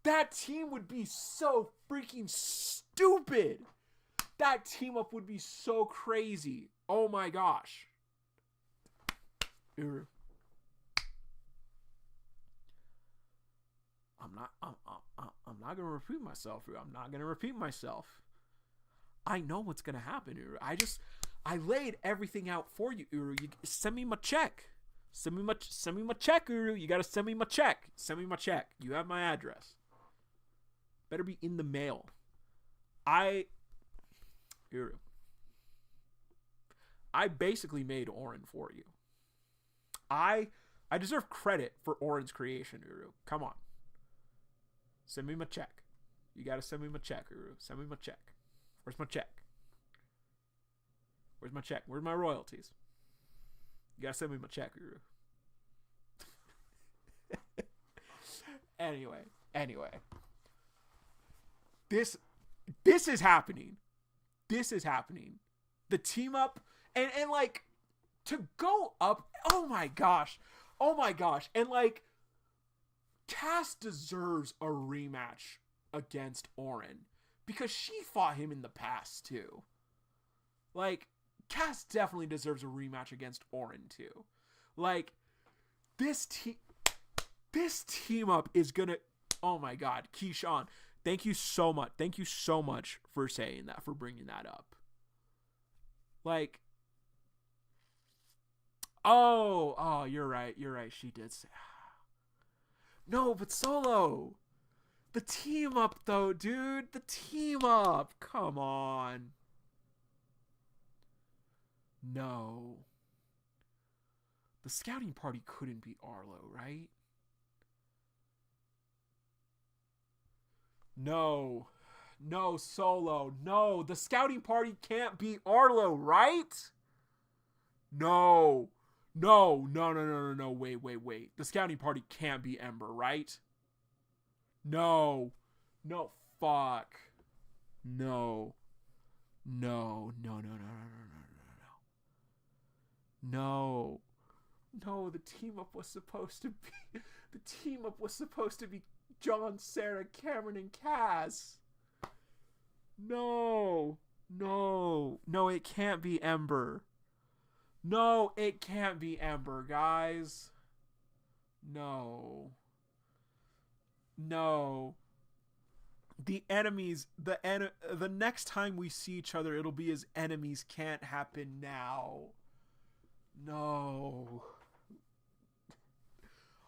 Speaker 1: that team would be so freaking stupid. That team up would be so crazy. Oh my gosh. Uru. I'm not gonna repeat myself. I'm not gonna repeat myself. I know what's gonna happen, Uru. I laid everything out for you, Uru. You send me my check. Send me my check, Uru. You gotta send me my check. Send me my check. You have my address. Better be in the mail. Uru. I basically made Orrin for you. I deserve credit for Orrin's creation, Uru. Come on. Send me my check. You gotta send me my check, Uru. Send me my check. Where's my check? Where's my check? Where's my royalties? You gotta send me my check, Uru. Anyway. This is happening. This is happening. The team up and like to go up. Oh my gosh. And like Cass deserves a rematch against Orrin because she fought him in the past too. Like, Cass definitely deserves a rematch against Orrin too. Like, this team up is gonna. Oh my God, Keyshawn, thank you so much. Thank you so much for saying that, for bringing that up. Like, oh, you're right. She did say. No, but Solo. The team up, though, dude. The team up. Come on. No. The scouting party couldn't be Arlo, right? No, Solo. No, the scouting party can't be Arlo, right? No. Wait. The scouting party can't be Ember, right? No, fuck. No, the team up was supposed to be John, Sarah, Cameron, and Cass. No, it can't be Ember. No, it can't be Ember, guys. No. The enemies, the next time we see each other, it'll be as enemies. Can't happen now. No.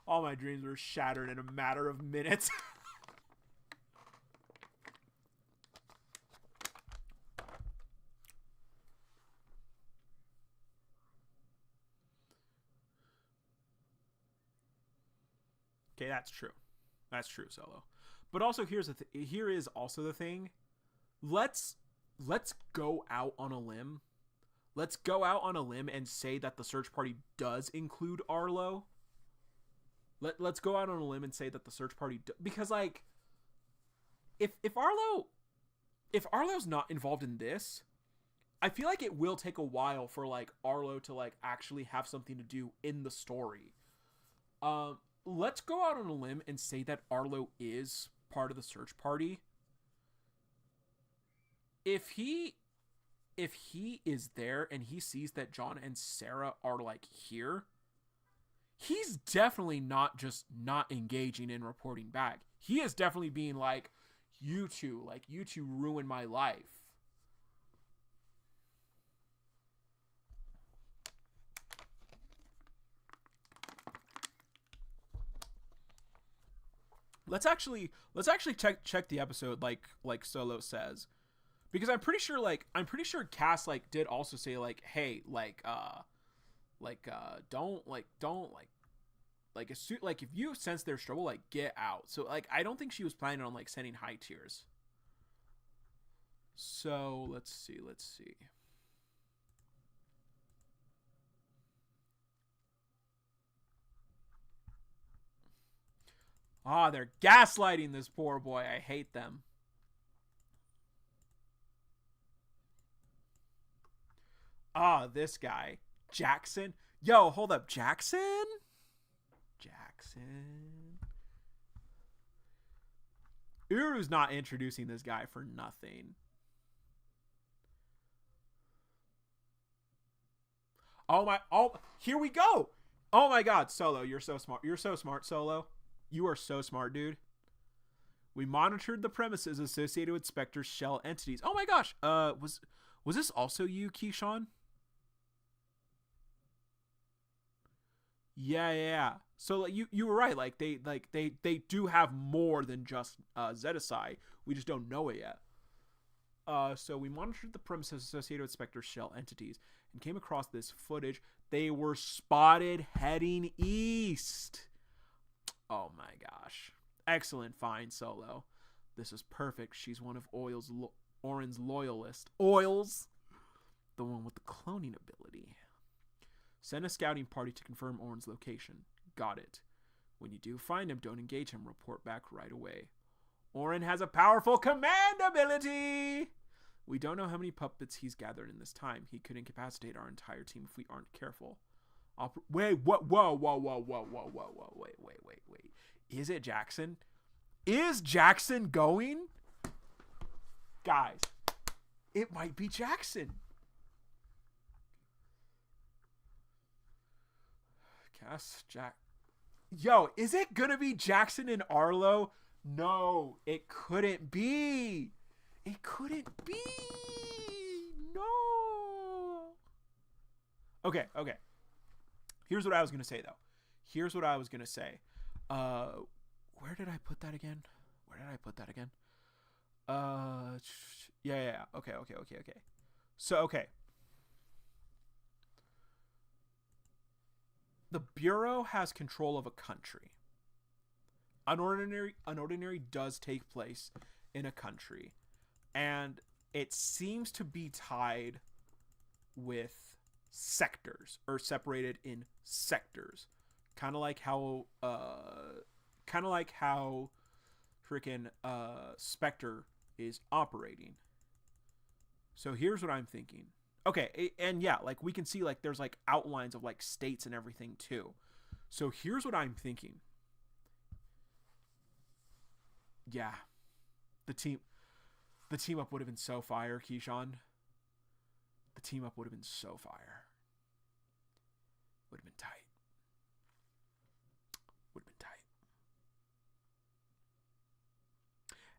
Speaker 1: All my dreams were shattered in a matter of minutes. Okay, that's true. That's true, Solo. But also here is also the thing. Let's go out on a limb. Let's go out on a limb and say that the search party does include Arlo. Let's go out on a limb and say that the search party because like if Arlo's not involved in this, I feel like it will take a while for like Arlo to like actually have something to do in the story. Let's go out on a limb and say that Arlo is part of the search party. If he is there and he sees that John and Sarah are like here, he's definitely not just not engaging in reporting back. He is definitely being like, you two ruined my life. Let's actually check the episode like Solo says. Because I'm pretty sure Cass like did also say like, hey, don't if you sense there's trouble, like get out. So like I don't think she was planning on like sending high tiers. So let's see. Ah, they're gaslighting this poor boy. I hate them. Ah, this guy. Jackson. Yo, hold up. Jackson? Uru's not introducing this guy for nothing. Here we go. Oh my god, Solo, you're so smart. You're so smart, Solo. You are so smart, dude. We monitored the premises associated with Spectre's shell entities. Oh my gosh. Was this also you, Keyshawn? Yeah. So like, you were right. Like they do have more than just Zetasai. We just don't know it yet. So we monitored the premises associated with Spectre's shell entities and came across this footage. They were spotted heading east. Oh my gosh. Excellent find, Solo. This is perfect. She's one of Orrin's loyalists. Oils? The one with the cloning ability. Send a scouting party to confirm Orrin's location. Got it. When you do find him, don't engage him. Report back right away. Orrin has a powerful command ability! We don't know how many puppets he's gathered in this time. He could incapacitate our entire team if we aren't careful. Wait, what? Whoa, wait. Is it Jackson? Is Jackson going? Guys, it might be Jackson. Yo, is it gonna be Jackson and Arlo? No, it couldn't be. It couldn't be. No. Okay. Here's what I was gonna say though. Where did I put that again? Yeah. Okay. So, okay. The Bureau has control of a country. Unordinary does take place in a country. And it seems to be tied with sectors, or separated in sectors. Kind of like how freaking Spectre is operating. So here's what I'm thinking. Okay, and yeah, like we can see like there's like outlines of like states and everything too. So here's what I'm thinking. Yeah. The team up would have been so fire, Keyshawn. The team up would have been so fire. Would have been tight.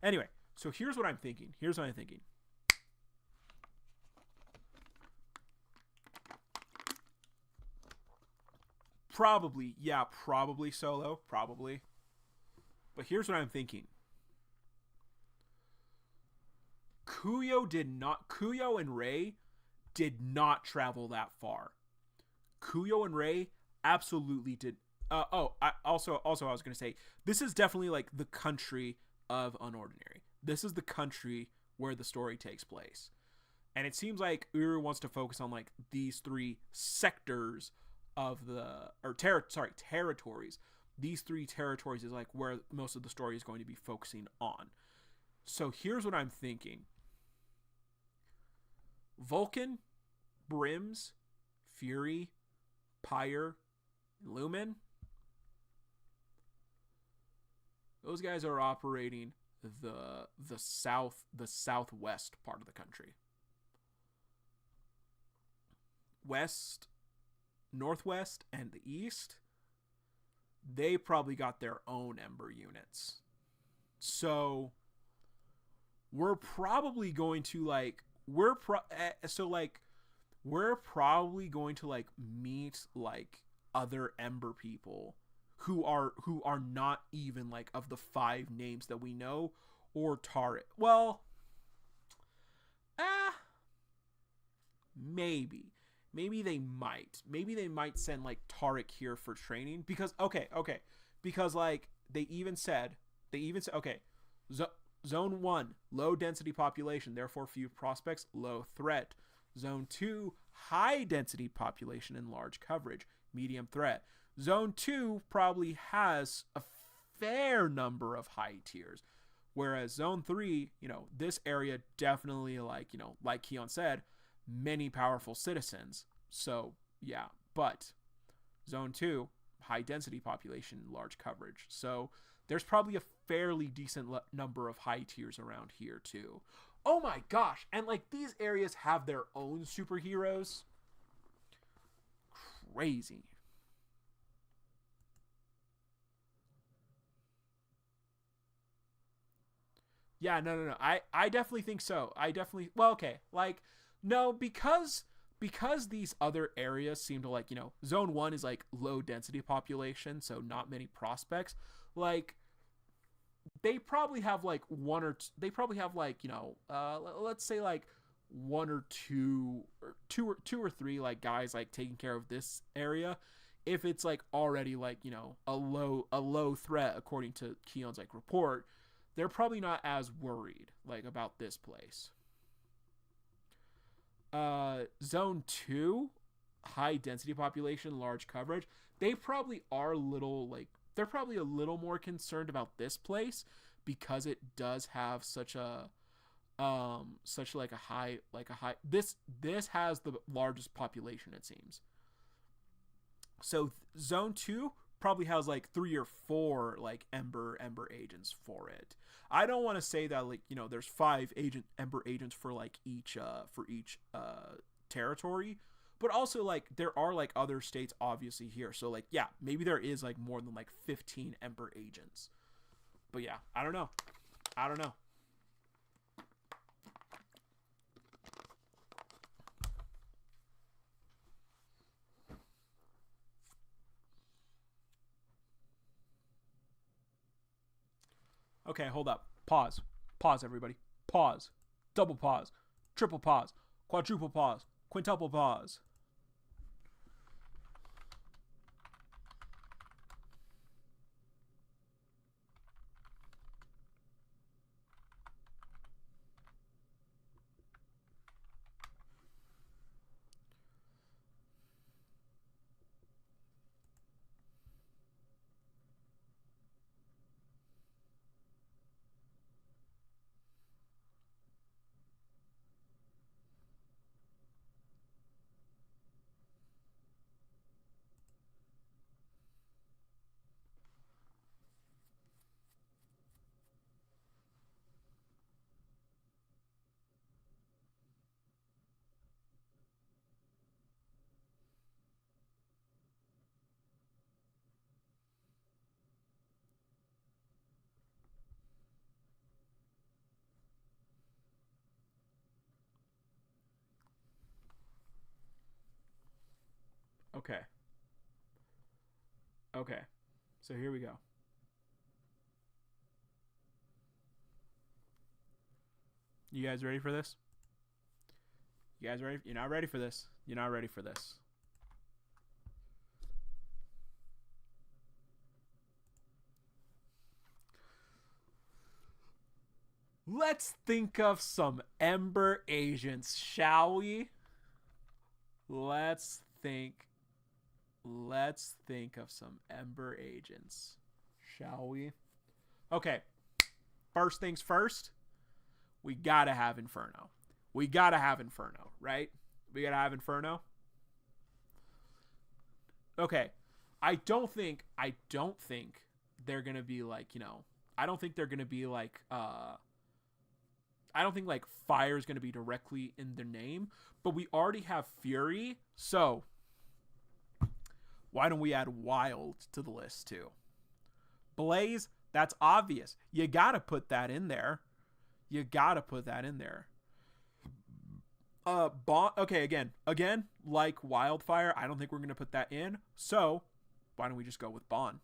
Speaker 1: Anyway, so here's what I'm thinking. Probably Solo, probably. But here's what I'm thinking. Kuyo and Rey did not travel that far. Kuyo and Rey absolutely did I was gonna say this is definitely like the country of Unordinary. This is the country where the story takes place, and it seems like Uru wants to focus on like these three sectors of territories. These three territories is like where most of the story is going to be focusing on. So here's what I'm thinking: Vulcan, Brims, Fury, Pyre, Lumen. Those guys are operating the southwest part of the country. West, northwest, and the east, they probably got their own Ember units. So we're probably going to like we're probably going to like meet like other Ember people who are not even like of the 5 names that we know, or Taric. Well, maybe they might send like Taric here for training, because because like they even said okay, Zone 1, low density population, therefore few prospects, low threat. Zone 2, high density population and large coverage, medium threat. Zone 2 probably has a fair number of high tiers, whereas Zone 3, this area definitely, like Keon said, many powerful citizens. So yeah, but Zone 2, high density population, large coverage. So there's probably a fairly decent number of high tiers around here too. Oh my gosh, and like these areas have their own superheroes. Crazy. Yeah, no. I definitely think so. Okay. Like, no, because these other areas seem to like, Zone 1 is like low density population, so not many prospects. Like, they probably have like let's say like one or two or three like guys like taking care of this area, if it's like already like, a low threat according to Keon's like report. They're probably not as worried like about this place. Zone 2, high density population, large coverage. They're probably a little more concerned about this place because it does have such a high this has the largest population, it seems. So Zone 2 probably has like 3 or 4 like Ember agents for it. I don't want to say that like, there's 5 Ember agents for like each territory, but also like there are like other states obviously here. So like, yeah, maybe there is like more than like 15 Ember agents. But yeah, I don't know. Okay, hold up. Pause, everybody. Pause. Double pause. Triple pause. Quadruple pause. Quintuple pause. Okay. So here we go. You guys ready for this? You guys ready? You're not ready for this. Let's think of some Ember agents, shall we? Let's think of some Ember agents, shall we? Okay. First things first. We gotta have Inferno. Right? We gotta have Inferno. Okay. I don't think they're gonna be like, I don't think they're gonna be like, I don't think like fire is gonna be directly in their name, but we already have Fury, so why don't we add Wild to the list too? Blaze, that's obvious. You gotta put that in there. Okay, again, like Wildfire, I don't think we're gonna put that in. So why don't we just go with Bond?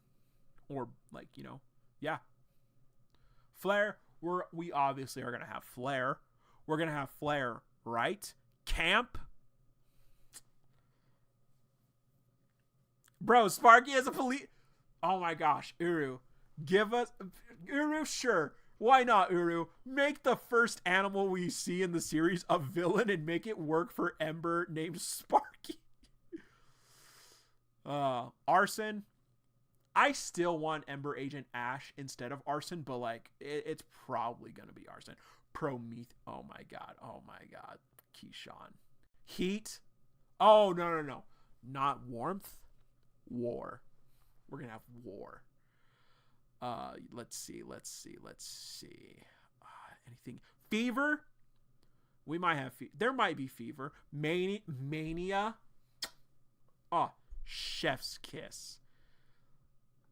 Speaker 1: Or like, yeah. Flare, we obviously are gonna have Flare. We're gonna have Flare, right? Camp. Bro, Sparky as a police. Oh my gosh, Uru. Uru, sure. Why not, Uru? Make the first animal we see in the series a villain and make it work for Ember named Sparky. Arson. I still want Ember Agent Ash instead of Arson, but like it's probably gonna be Arson. Oh my god. Keyshawn. Heat. Oh no. Not warmth. War. We're gonna have war. Let's see. Anything? Fever. We might have there might be fever. Mania. Oh, chef's kiss.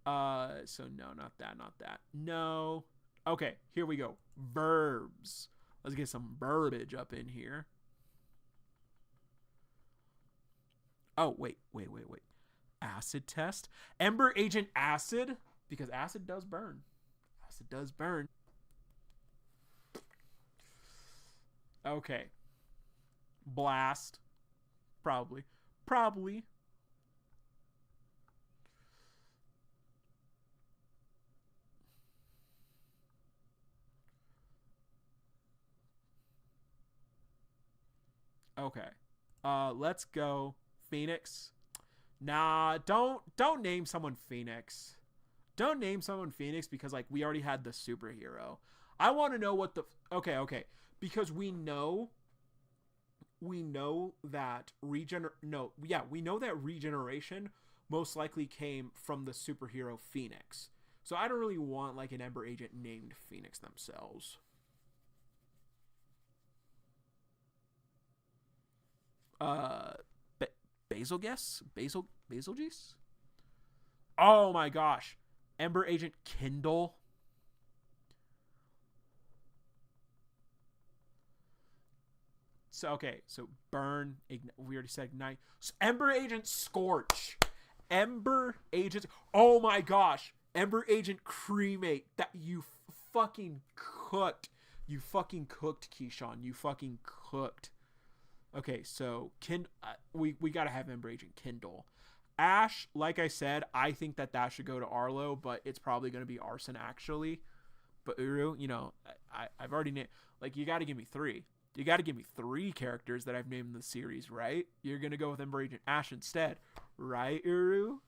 Speaker 1: So no, not that. No. Okay, here we go. Verbs. Let's get some verbiage up in here. Oh, wait. Acid test. Ember Agent Acid, because acid does burn. Okay. Blast. Probably. Okay. Let's go Phoenix. Nah, don't name someone Phoenix. Don't name someone Phoenix because like we already had the superhero. I want to know what the okay. Because we know that we know that regeneration most likely came from the superhero Phoenix. So I don't really want like an Ember agent named Phoenix themselves. Betelgeuse? Oh my gosh. Ember Agent Kindle. So burn, we already said ignite. So Ember Agent Scorch. Oh my gosh. Ember Agent Cremate. That you fucking cooked. Keyshawn. You fucking cooked. Okay, so we gotta have Ember Agent Kindle. Ash, like I said, I think that should go to Arlo, but it's probably gonna be Arson actually. But Uru, I've already named. Like, you gotta give me 3. You gotta give me 3 characters that I've named in the series, right? You're gonna go with Ember Agent Ash instead, right, Uru?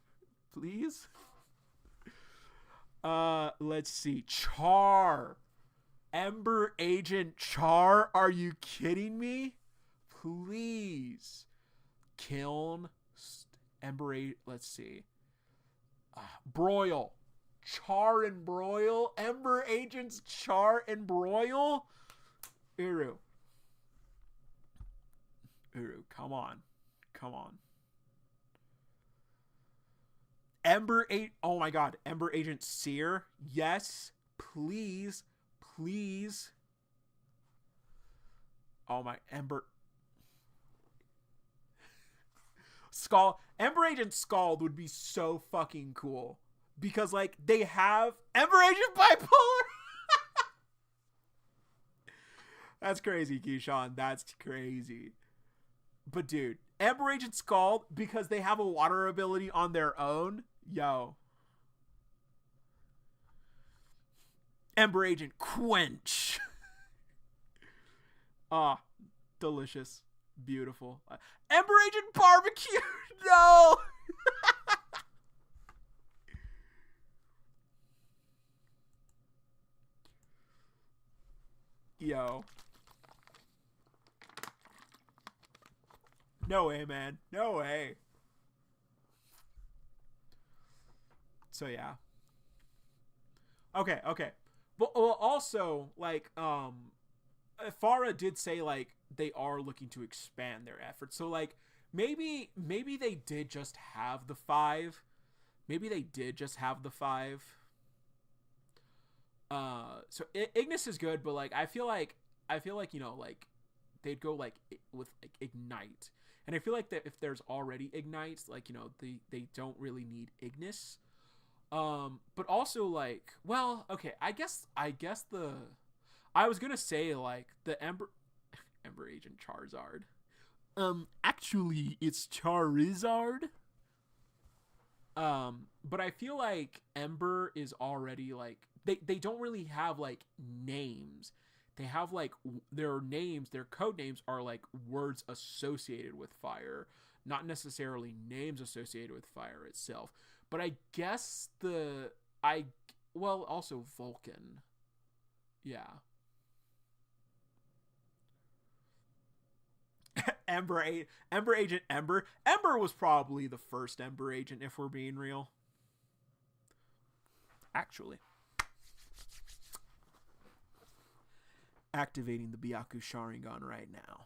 Speaker 1: Please. Let's see. Char. Ember Agent Char. Are you kidding me? Please. Kiln. Let's see. Broil. Char and Broil. Ember Agents Char and Broil. Uru, come on. Oh my god. Ember Agent Seer. Yes. Please. Oh my. Ember Agent Scald would be so fucking cool. Because, like, they have Ember Agent Bipolar. That's crazy, Keyshawn. That's crazy. But, dude, Ember Agent Scald, because they have a water ability on their own. Yo. Ember Agent Quench. Ah, delicious. Beautiful. Ember Agent Barbecue! No! Yo. No way, man. No way. So, yeah. Okay. But also, like, Farah did say, like, they are looking to expand their efforts. So, like, maybe they did just have the 5. Maybe they did just have the 5. So Ignis is good, but like I feel like you know, like they'd go like with like Ignite, and I feel like that if there's already Ignites, like, you know, they don't really need Ignis. But also, like, well, okay, I guess the I was gonna say like the Ember Agent Charizard. Actually, it's Charizard. But I feel like Ember is already like they don't really have like names. They have like their names, their code names are like words associated with fire, not necessarily names associated with fire itself. But I guess also Vulcan. Yeah. Ember Agent Ember. Ember was probably the first Ember Agent, if we're being real. Actually. Activating the Byaku Sharingan right now.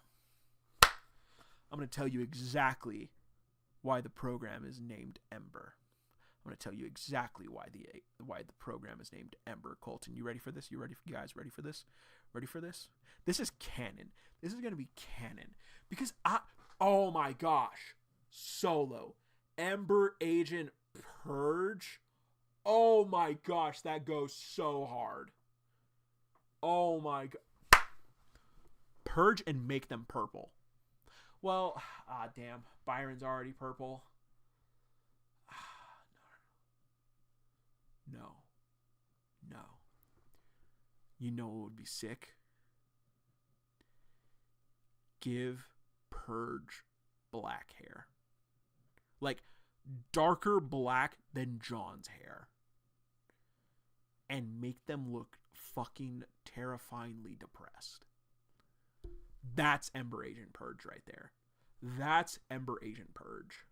Speaker 1: I'm going to tell you exactly why the program is named Ember. I'm going to tell you exactly why the program is named Ember. Colton, you ready for this? You guys ready for this? Ready for this? This is canon. This is going to be canon. Because oh my gosh. Solo. Ember Agent Purge. Oh my gosh, that goes so hard. Oh my god. Purge and make them purple. Well, damn. Byron's already purple. No. You know what would be sick? Give Purge black hair. Like, darker black than John's hair. And make them look fucking terrifyingly depressed. That's Ember Agent Purge right there. That's Ember Agent Purge.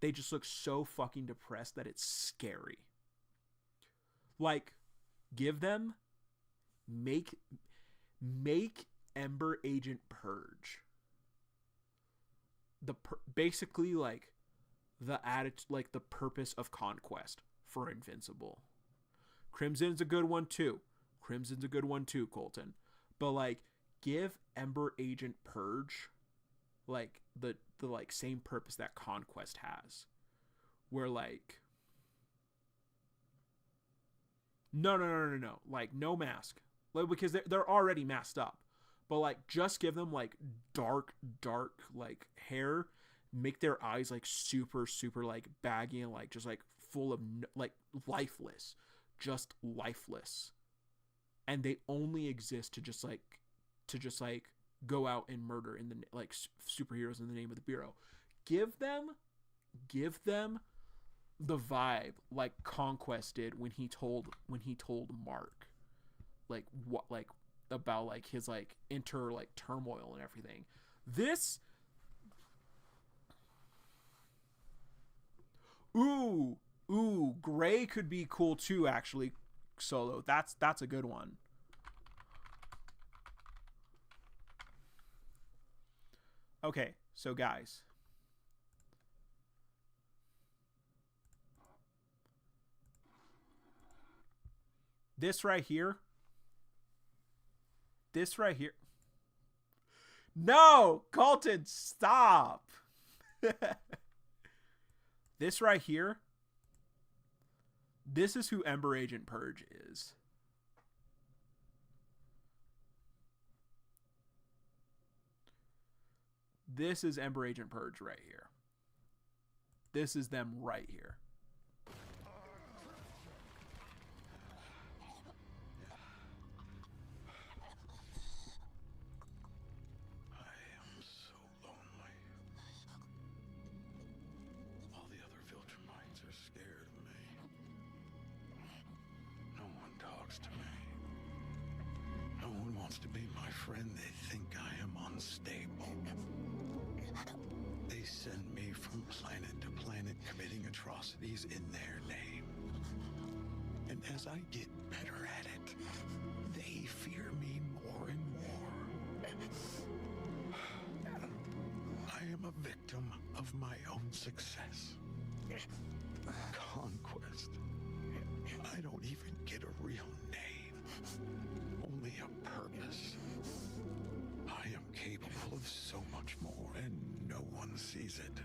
Speaker 1: They just look so fucking depressed that it's scary. Like, give them, make Ember Agent Purge basically like the attitude, like the purpose of conquest for Invincible. Crimson's a good one too, Colton. But like, give Ember Agent Purge like the like same purpose that Conquest has, where like no, like no mask, like, because they're already masked up, but like just give them like dark like hair, make their eyes like super like baggy and like just like full of like lifeless, and they only exist to just like go out and murder in the like superheroes in the name of the Bureau. Give them the vibe like Conquest did when he told Mark like what like about like his like inter like turmoil and everything. This ooh gray could be cool too, actually. Solo, that's a good one. Okay, so guys, this right here. No, Colton, stop. This right here. This is who Ember Agent Purge is. This is Ember Agent Purge right here. This is them right here.
Speaker 4: talks to me. No one wants to be my friend. They think I am unstable. They send me from planet to planet committing atrocities in their name. And as I get better at it, they fear me more and more. I am a victim of my own success. Conquest. I don't even get a real name. Only a purpose. I am capable of so much more, and no one sees it.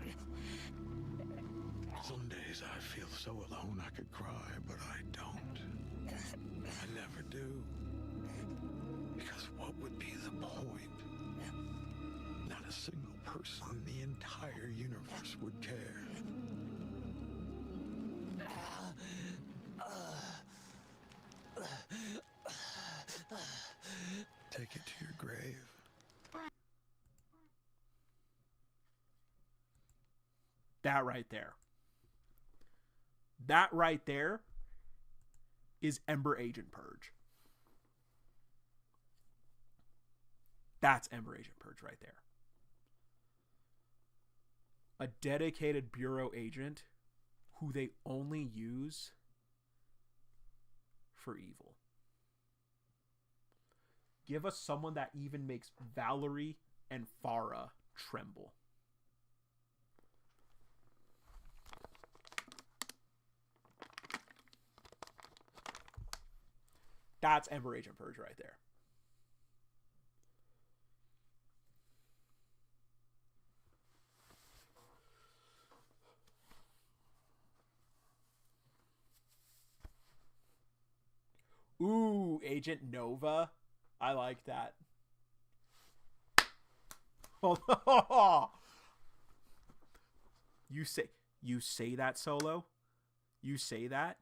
Speaker 4: Some days I feel so alone I could cry, but I don't. I never do. Because what would be the point? Not a single person in the entire universe would care. Take it to your grave.
Speaker 1: That right there. That right there is Ember Agent Purge. That's Ember Agent Purge right there. A dedicated Bureau agent who they only use for evil. Give us someone that even makes Valerie and Farah tremble. That's Ember Agent Purge right there. Ooh, Agent Nova. I like that. You say that, Solo? You say that?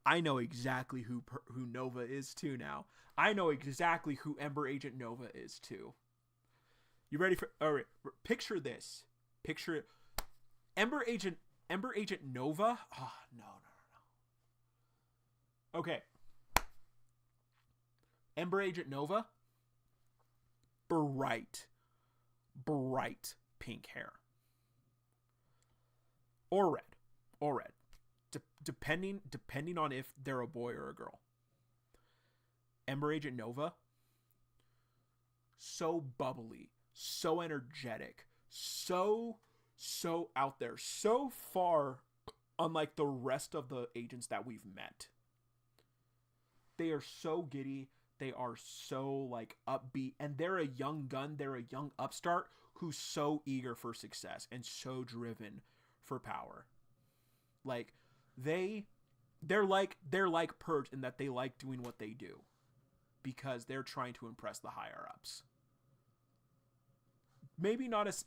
Speaker 1: I know exactly who Nova is too now. I know exactly who Ember Agent Nova is too. You ready for? All right, picture this. Picture it. Ember Agent Nova. Oh, no. Okay. Ember Agent Nova. Bright pink hair. Or red. Depending on if they're a boy or a girl. Ember Agent Nova, so bubbly, so energetic, so out there, so far unlike the rest of the agents that we've met. They are so giddy, they are so like upbeat, and they're a young gun, they're a young upstart who's so eager for success and so driven for power. Like they're like Purge in that they like doing what they do because they're trying to impress the higher ups. Maybe not as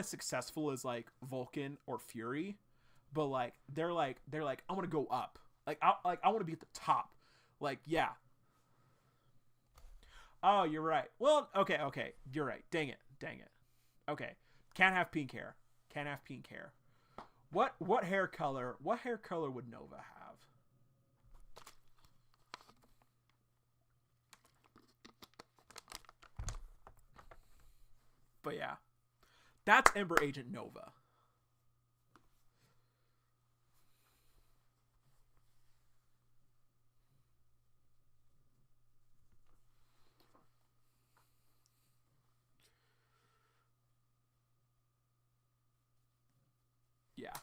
Speaker 1: successful as like Vulcan or Fury, but like they're like I want to go up. I want to be at the top. Like, yeah. Oh, you're right. Well, okay. You're right. Dang it. Okay. Can't have pink hair. What hair color would Nova have? But yeah. That's Ember Agent Nova. Yeah.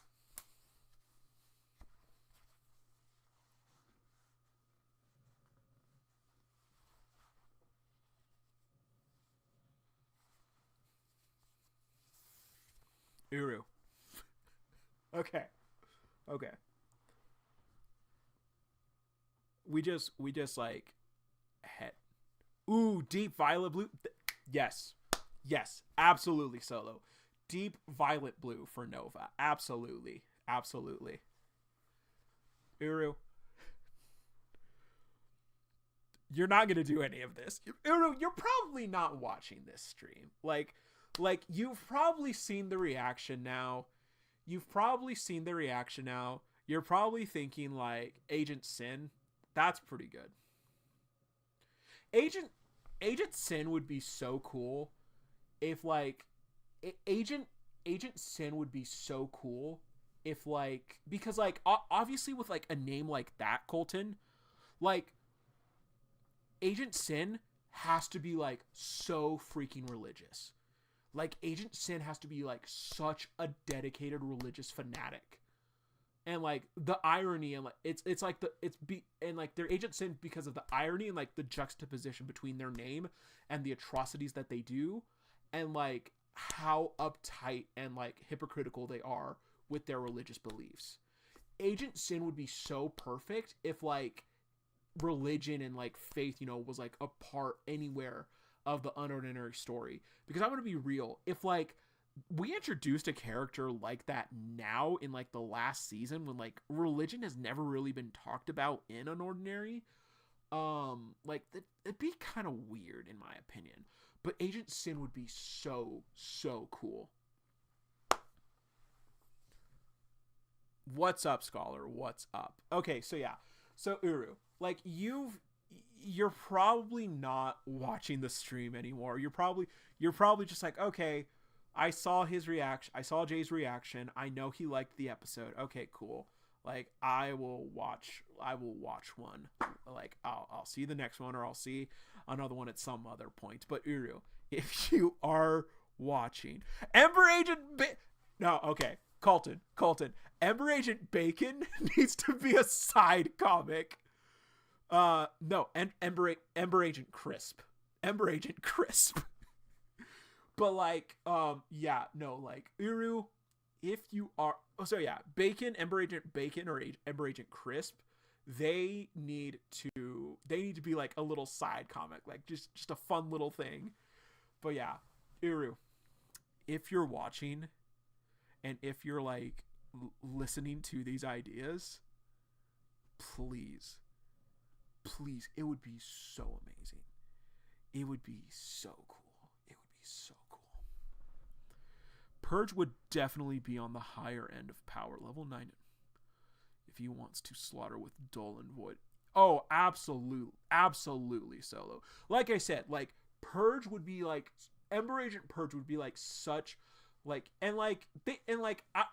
Speaker 1: Uru. Okay. We just like head. Ooh, deep violet blue. Yes, absolutely, Solo. Deep violet blue for Nova. Absolutely. Uru, you're not gonna do any of this. Uru, you're probably not watching this stream. Like you've probably seen the reaction now. You're probably thinking like Agent Sin. That's pretty good. Agent Sin would be so cool if like Agent Sin would be so cool if like, because like obviously with like a name like that, Colton, like Agent Sin has to be like so freaking religious. Like Agent Sin has to be like such a dedicated religious fanatic. And like the irony and like it's like and like they're Agent Sin because of the irony and like the juxtaposition between their name and the atrocities that they do, and like how uptight and like hypocritical they are with their religious beliefs. Agent Sin would be so perfect if like religion and like faith, you know, was like a part anywhere of the Unordinary story. Because I'm gonna be real, if like we introduced a character like that now in like the last season when like religion has never really been talked about in Unordinary, like it'd be kind of weird in my opinion. But Agent Sin would be so cool. What's up, Scholar? What's up? Okay, so yeah. So Uru, like you're probably not watching the stream anymore. You're probably just like, okay, I saw his reaction. I saw Jay's reaction. I know he liked the episode. Okay, cool. Like I will watch one. Like I'll see the next one, or I'll see another one at some other point. But Uru, if you are watching Ember Agent no, okay. Colton. Ember Agent Bacon needs to be a side comic. No, Ember Agent Crisp. Ember Agent Crisp. But like, yeah, no, like Uru, if you are, Bacon, Ember Agent Bacon, or Ember Agent Crisp, they need to be like a little side comic, like just a fun little thing. But yeah, Uru, if you're watching, and if you're like listening to these ideas, please, it would be so amazing. It would be so cool. Purge would definitely be on the higher end of power, level 9, if he wants to slaughter with Dull and Void. Oh, absolutely, Solo. Like I said, like Purge would be like, Ember Agent Purge would be like such, like, and like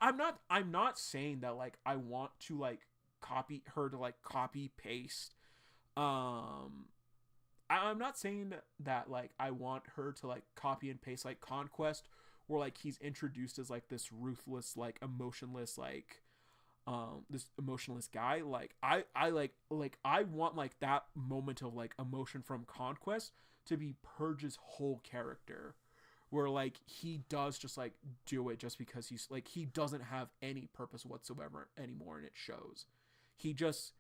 Speaker 1: I'm not saying that like I want to like copy paste. I'm not saying that like I want her to like copy and paste like Conquest, where like he's introduced as like this ruthless, like emotionless, like this emotionless guy. Like I want like that moment of like emotion from Conquest to be Purge's whole character, where like he does just like do it just because he's like, he doesn't have any purpose whatsoever anymore, and it shows. He just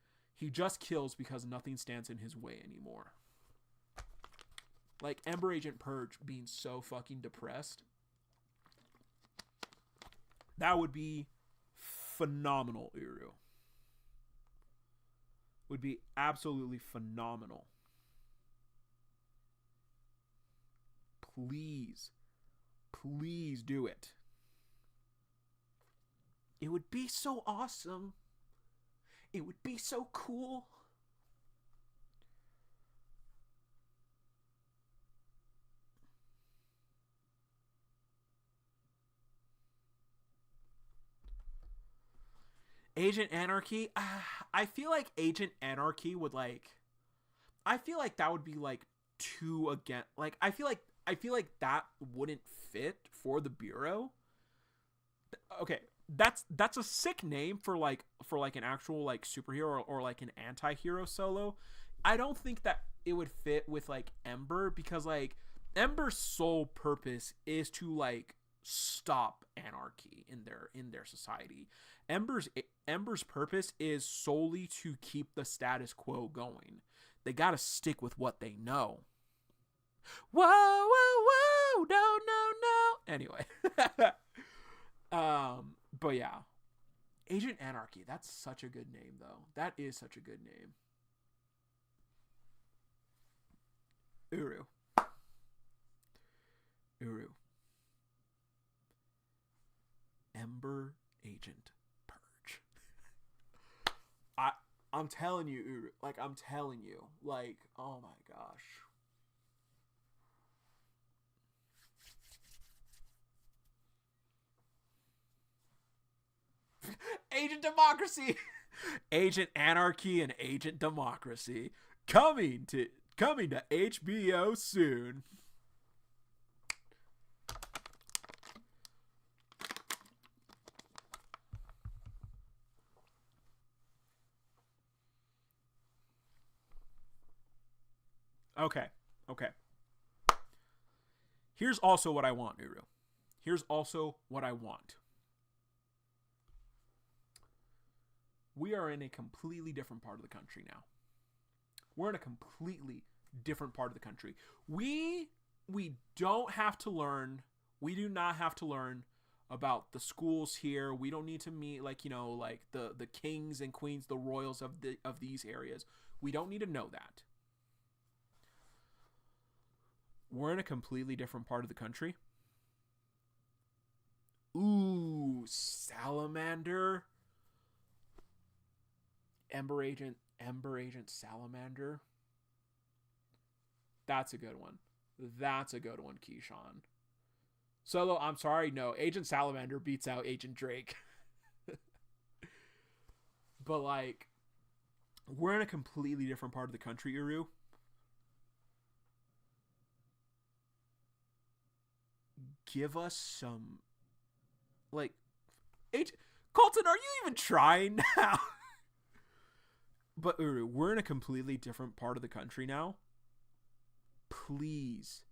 Speaker 1: kills because nothing stands in his way anymore. Like Ember Agent Purge being so fucking depressed. That would be phenomenal, Uru. Would be absolutely phenomenal. Please do it. It would be so awesome. It would be so cool. Agent Anarchy, I feel like Agent Anarchy would like, I feel like that would be like too again, like I feel like that wouldn't fit for the Bureau. Okay, that's a sick name for like an actual like superhero or like an anti-hero Solo. I don't think that it would fit with like Ember, because like Ember's sole purpose is to like stop anarchy in their society. Ember's purpose is solely to keep the status quo going. They gotta stick with what they know. Whoa, no. Anyway. But yeah. Agent Anarchy, that's such a good name though. That is such a good name. Uru. Ember Agent Purge. I'm telling you, Uru, like, I'm telling you, like, oh my gosh. Agent Democracy, Agent Anarchy, and Agent Democracy coming to HBO soon. Okay. Here's also what I want, Uru. Here's also what I want. We are in a completely different part of the country now. We're in a completely different part of the country. We don't have to learn. We do not have to learn about the schools here. We don't need to meet like the kings and queens, the royals of these areas. We don't need to know that. We're in a completely different part of the country. Ooh, Salamander. Ember Agent Salamander. That's a good one. Keyshawn. Solo, I'm sorry, no. Agent Salamander beats out Agent Drake. But, like, we're in a completely different part of the country, Uru. Give us some, like, Colton, are you even trying now? But Uru, we're in a completely different part of the country now. Please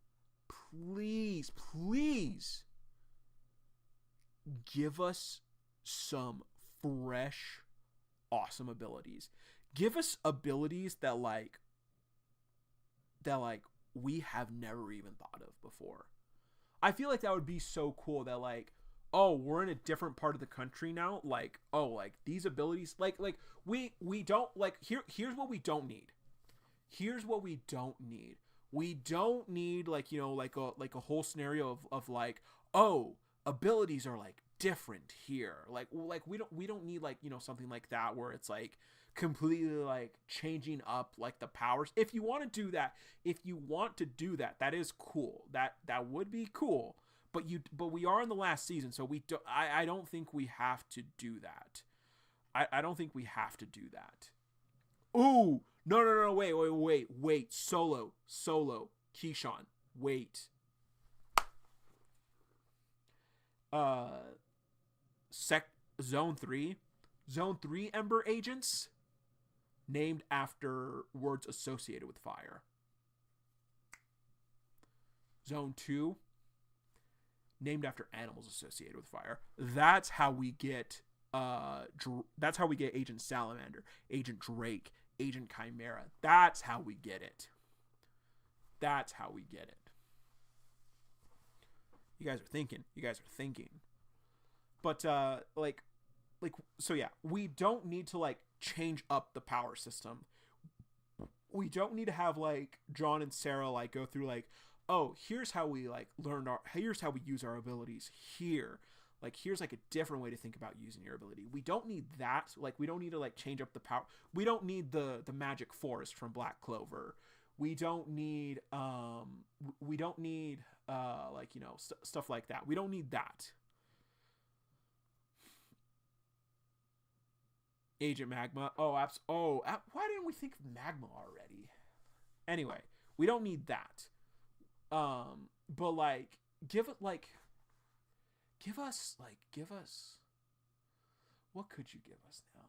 Speaker 1: give us some fresh, awesome abilities. Give us abilities that we have never even thought of before. I feel like that would be so cool that like, oh, we're in a different part of the country now. Like, oh, like these abilities, like we don't like here's what we don't need. Here's what we don't need. We don't need like a whole scenario of like, oh, abilities are like different here. Like we don't need like something like that where it's like completely like changing up like the powers. If you want to do that, that is cool. That would be cool. But we are in the last season, so I don't think we have to do that. I don't think we have to do that. Ooh, no, wait. Solo, Keyshawn, wait. Zone 3 Ember agents named after words associated with fire. Zone 2 named after animals associated with fire. That's how we get Agent Salamander, Agent Drake, Agent Chimera. That's how we get it. You guys are thinking. But so yeah, we don't need to like change up the power system. We don't need to have like John and Sarah like go through like, oh, here's how we use our abilities here. Like, here's like a different way to think about using your ability. We don't need that. Like, we don't need to like change up the power. We don't need the magic forest from Black Clover. We don't need stuff like that. We don't need that. Agent Magma. Why didn't we think of Magma already? Anyway, we don't need that. But like, give us, what could you give us now?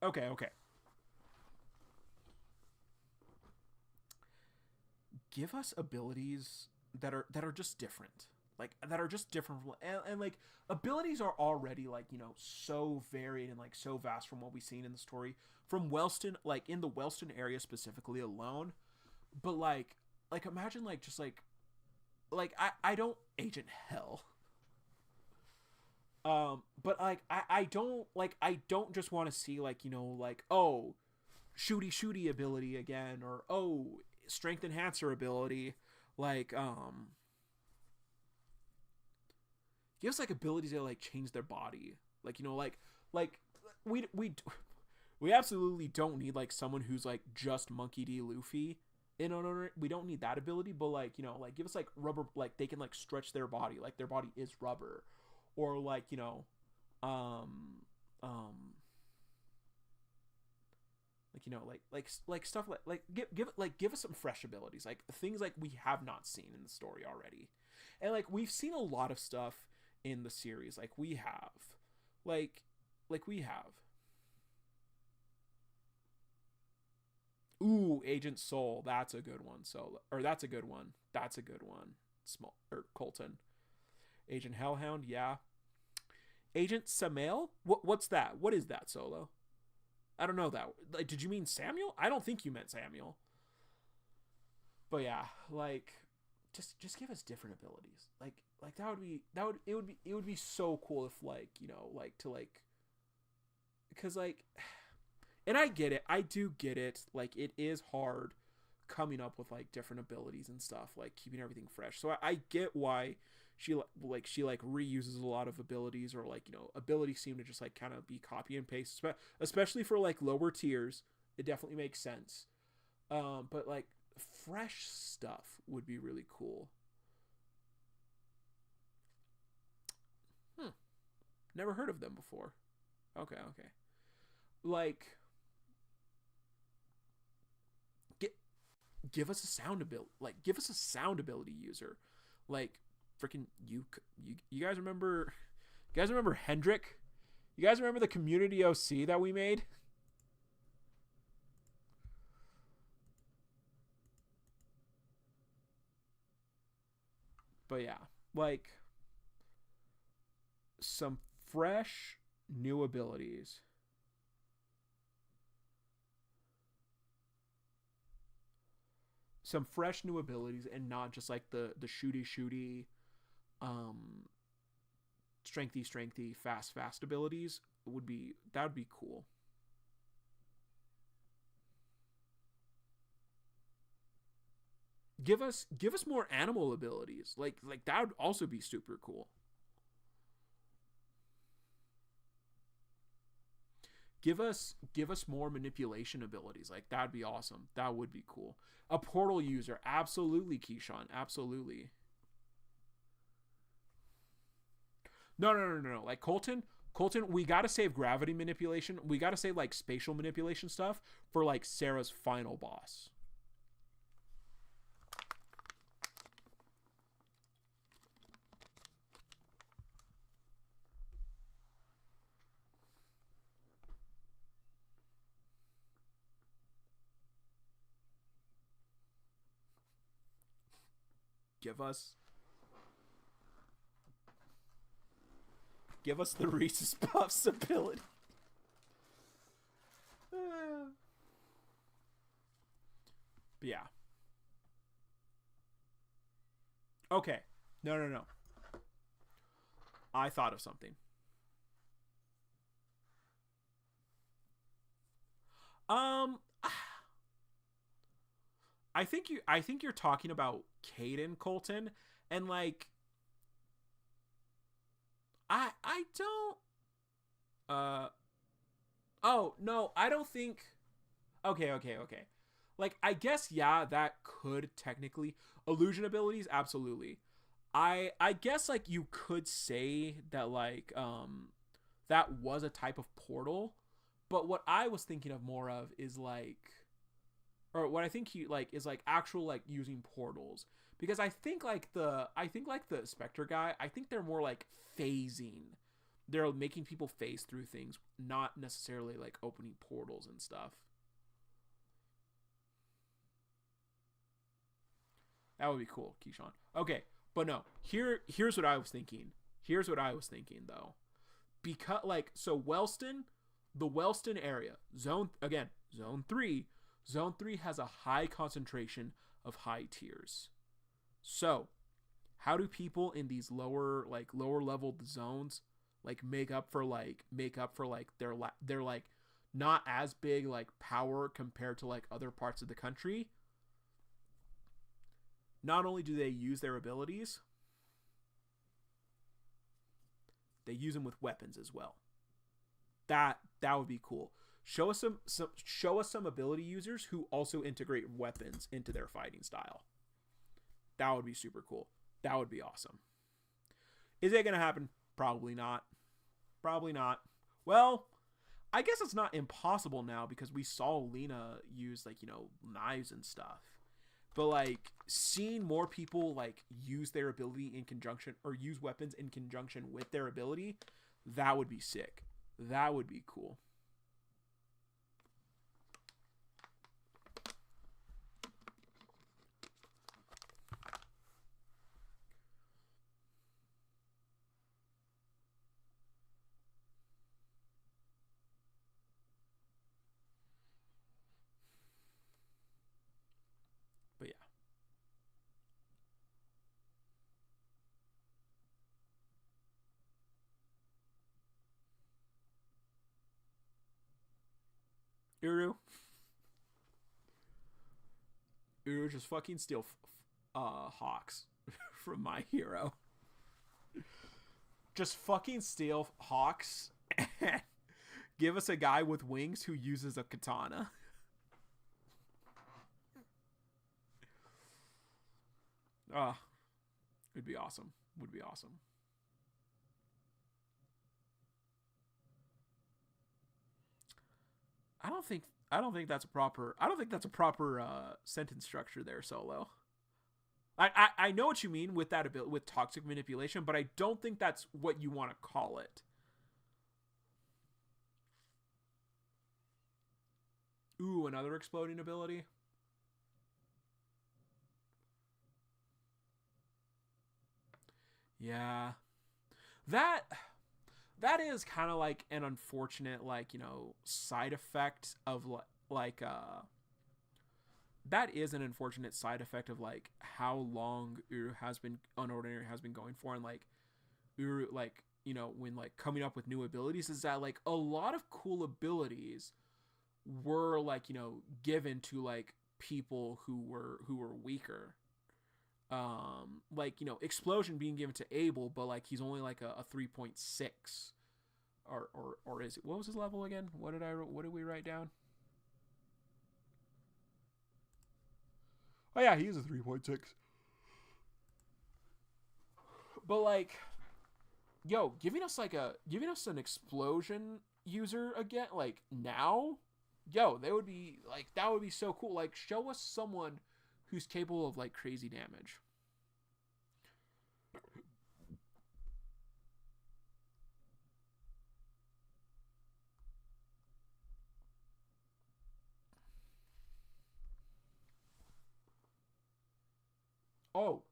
Speaker 1: Okay. Give us abilities that are just different. Like, that are just different and like abilities are already like so varied and like so vast from what we've seen in the story from Wellston, like in the Wellston area specifically alone. But like imagine like just like I don't Agent Hell, but like I don't just want to see like oh, shooty ability again, or oh, strength enhancer ability. Like give us like abilities that like change their body. Like, you know, like we absolutely don't need like someone who's like just Monkey D. Luffy in Unordinary. We don't need that ability, but like, you know, like give us like rubber, like they can like stretch their body, like their body is rubber, or like, you know, like, you know, like stuff like give us some fresh abilities, like things like we have not seen in the story already, and like we've seen a lot of stuff in the series, like we have, like we have. Ooh, Agent Soul, that's a good one. That's a good one. That's a good one. Small or Colton. Agent Hellhound, yeah. Agent Samael? What's that? What is that, Solo? I don't know that. Like, did you mean Samuel? I don't think you meant Samuel. But yeah, like just give us different abilities. Like it would be so cool if, like, you know, like to like, because like, and I get it. I do get it. Like, it is hard coming up with like different abilities and stuff, like keeping everything fresh. So I get why she reuses a lot of abilities, or like, you know, abilities seem to just like kind of be copy and paste, especially for like lower tiers. It definitely makes sense. But like fresh stuff would be really cool. Never heard of them before. Okay. Like, give us a sound ability. Like, give us a sound ability user. Like, freaking you guys remember? You guys remember Hendrik? You guys remember the community OC that we made? But yeah, like some fresh new abilities. Some fresh new abilities, and not just like the shooty strengthy fast abilities. That would be cool. Give us more animal abilities. Like that would also be super cool. Give us more manipulation abilities. Like, that'd be awesome. That would be cool. A portal user, absolutely, Keyshawn, absolutely. No. Like Colton, we gotta save gravity manipulation. We gotta save like spatial manipulation stuff for like Sarah's final boss. Give us the Reese's Puffs ability. But yeah. Okay. No. I thought of something. I think you're talking about Caden, Colton, and like I don't oh no, I don't think. Okay. Like, I guess, yeah, that could technically illusion abilities, absolutely. I guess like you could say that like that was a type of portal, but what I was thinking of more of is like, or what I think he like is like actual like using portals, because I think like the Spectre guy, I think they're more like phasing. They're making people phase through things, not necessarily like opening portals and stuff. That would be cool, Keyshawn. Okay, but no. Here's what I was thinking. Here's what I was thinking though. Because like, so Wellston, the Wellston area, zone 3. Zone 3 has a high concentration of high tiers. So, how do people in these lower leveled zones like make up for their like not as big like power compared to like other parts of the country? not only do they use their abilities, they use them with weapons as well. That would be cool. Show us some ability users who also integrate weapons into their fighting style. That would be super cool. That would be awesome. Is it going to happen? Probably not. Probably not. Well, I guess it's not impossible now because we saw Lena use, like, you know, knives and stuff. But, like, seeing more people, like, use their ability in conjunction, or use weapons in conjunction with their ability, that would be sick. That would be cool. But yeah. Uru just fucking steal hawks from My Hero. Just fucking steal hawks and give us a guy with wings who uses a katana. It'd be awesome. Would be awesome. I don't think that's a proper sentence structure there, Solo. I know what you mean with that ability, with toxic manipulation, but I don't think that's what you want to call it. Ooh, another exploding ability. Yeah. That is kind of like an unfortunate, like, you know, side effect of like that is an unfortunate side effect of like how long Unordinary has been going for, and like Uru, like, you know, when like coming up with new abilities, is that like a lot of cool abilities were, like, you know, given to like people who were weaker. Like, you know, explosion being given to Abel, but like he's only like a 3.6, or is it, what was his level again? What did we write down? Oh yeah, he's a 3.6. But like, yo, giving us an explosion user again, like now, yo, that would be so cool. Like, show us someone who's capable of like crazy damage. Oh,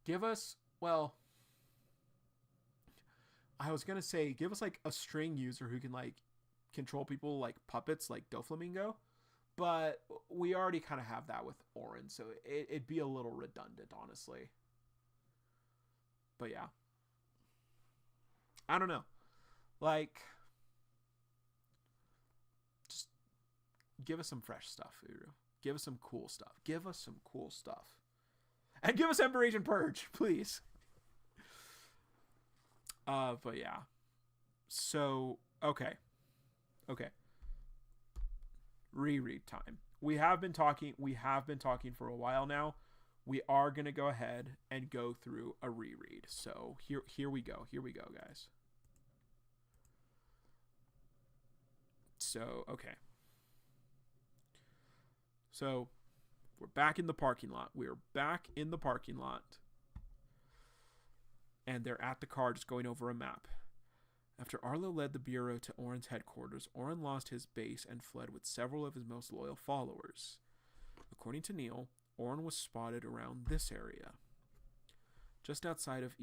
Speaker 1: give us, well, I was gonna say, give us like a string user who can like control people like puppets, like Doflamingo, but we already kind of have that with Orrin, so it'd be a little redundant, honestly. But yeah, I don't know, like, just give us some fresh stuff, Uru. Give us some cool stuff. Give us some cool stuff. And give us Ember Agent Purge, please. But yeah. So, okay. Reread time. We have been talking for a while now. We are going to go ahead and go through a reread. So, here we go. Here we go, guys. So, okay. So, we're back in the parking lot. We're back in the parking lot. And they're at the car just going over a map. After Arlo led the Bureau to Orrin's headquarters, Orrin lost his base and fled with several of his most loyal followers. According to Neil, Orrin was spotted around this area, just outside of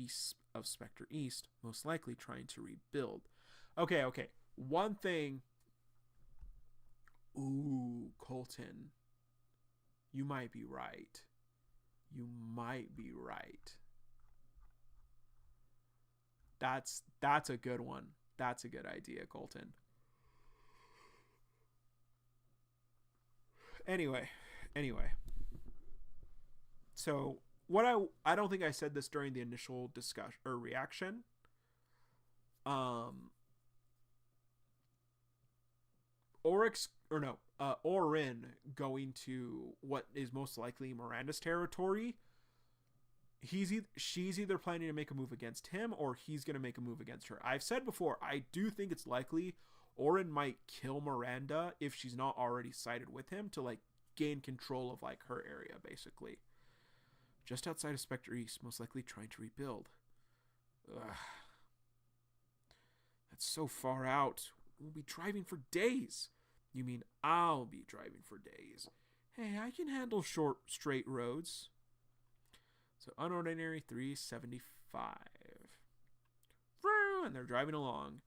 Speaker 1: Spectre East, most likely trying to rebuild. Okay. One thing. Ooh, Colton. You might be right. That's a good one. That's a good idea, Colton. Anyway. So what I don't think I said this during the initial discussion or reaction. Orrin going to what is most likely Miranda's territory. She's either planning to make a move against him or he's going to make a move against her. I've said before, I do think it's likely Orrin might kill Miranda if she's not already sided with him to like gain control of like her area, basically. Just outside of Spectre East, most likely trying to rebuild. Ugh. That's so far out. We'll be driving for days. You mean I'll be driving for days? Hey, I can handle short, straight roads. So, Unordinary 375. And they're driving along.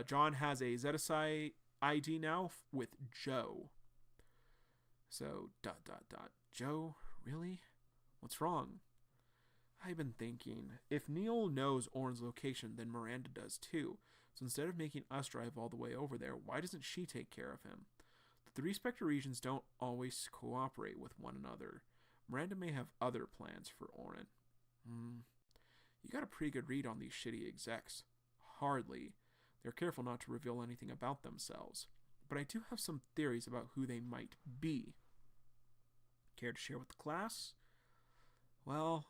Speaker 1: John has a ZSI ID now with Joe. So, ... Joe, really? What's wrong? I've been thinking, if Neil knows Orrin's location, then Miranda does too. So instead of making us drive all the way over there, why doesn't she take care of him? The three Spectre regions don't always cooperate with one another. Miranda may have other plans for Orrin. You got a pretty good read on these shitty execs. Hardly. They're careful not to reveal anything about themselves. But I do have some theories about who they might be. Care to share with the class? Well,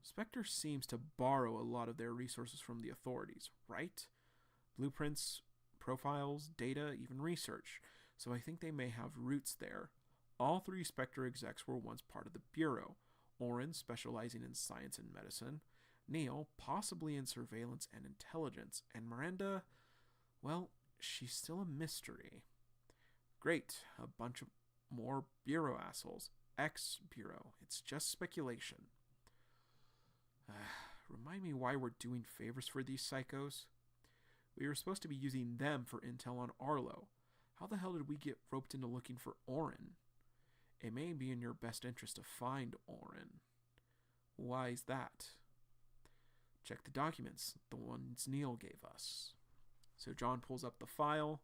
Speaker 1: Spectre seems to borrow a lot of their resources from the authorities, right? Blueprints, profiles, data, even research. So I think they may have roots there. All three Spectre execs were once part of the Bureau. Orrin, specializing in science and medicine. Neil, possibly in surveillance and intelligence. And Miranda, well, she's still a mystery. Great, a bunch of more Bureau assholes. Ex-Bureau. It's just speculation. Remind me why we're doing favors for these psychos? We were supposed to be using them for intel on Arlo. How the hell did we get roped into looking for Orrin? It may be in your best interest to find Orrin. Why is that? Check the documents, the ones Neil gave us. So John pulls up the file.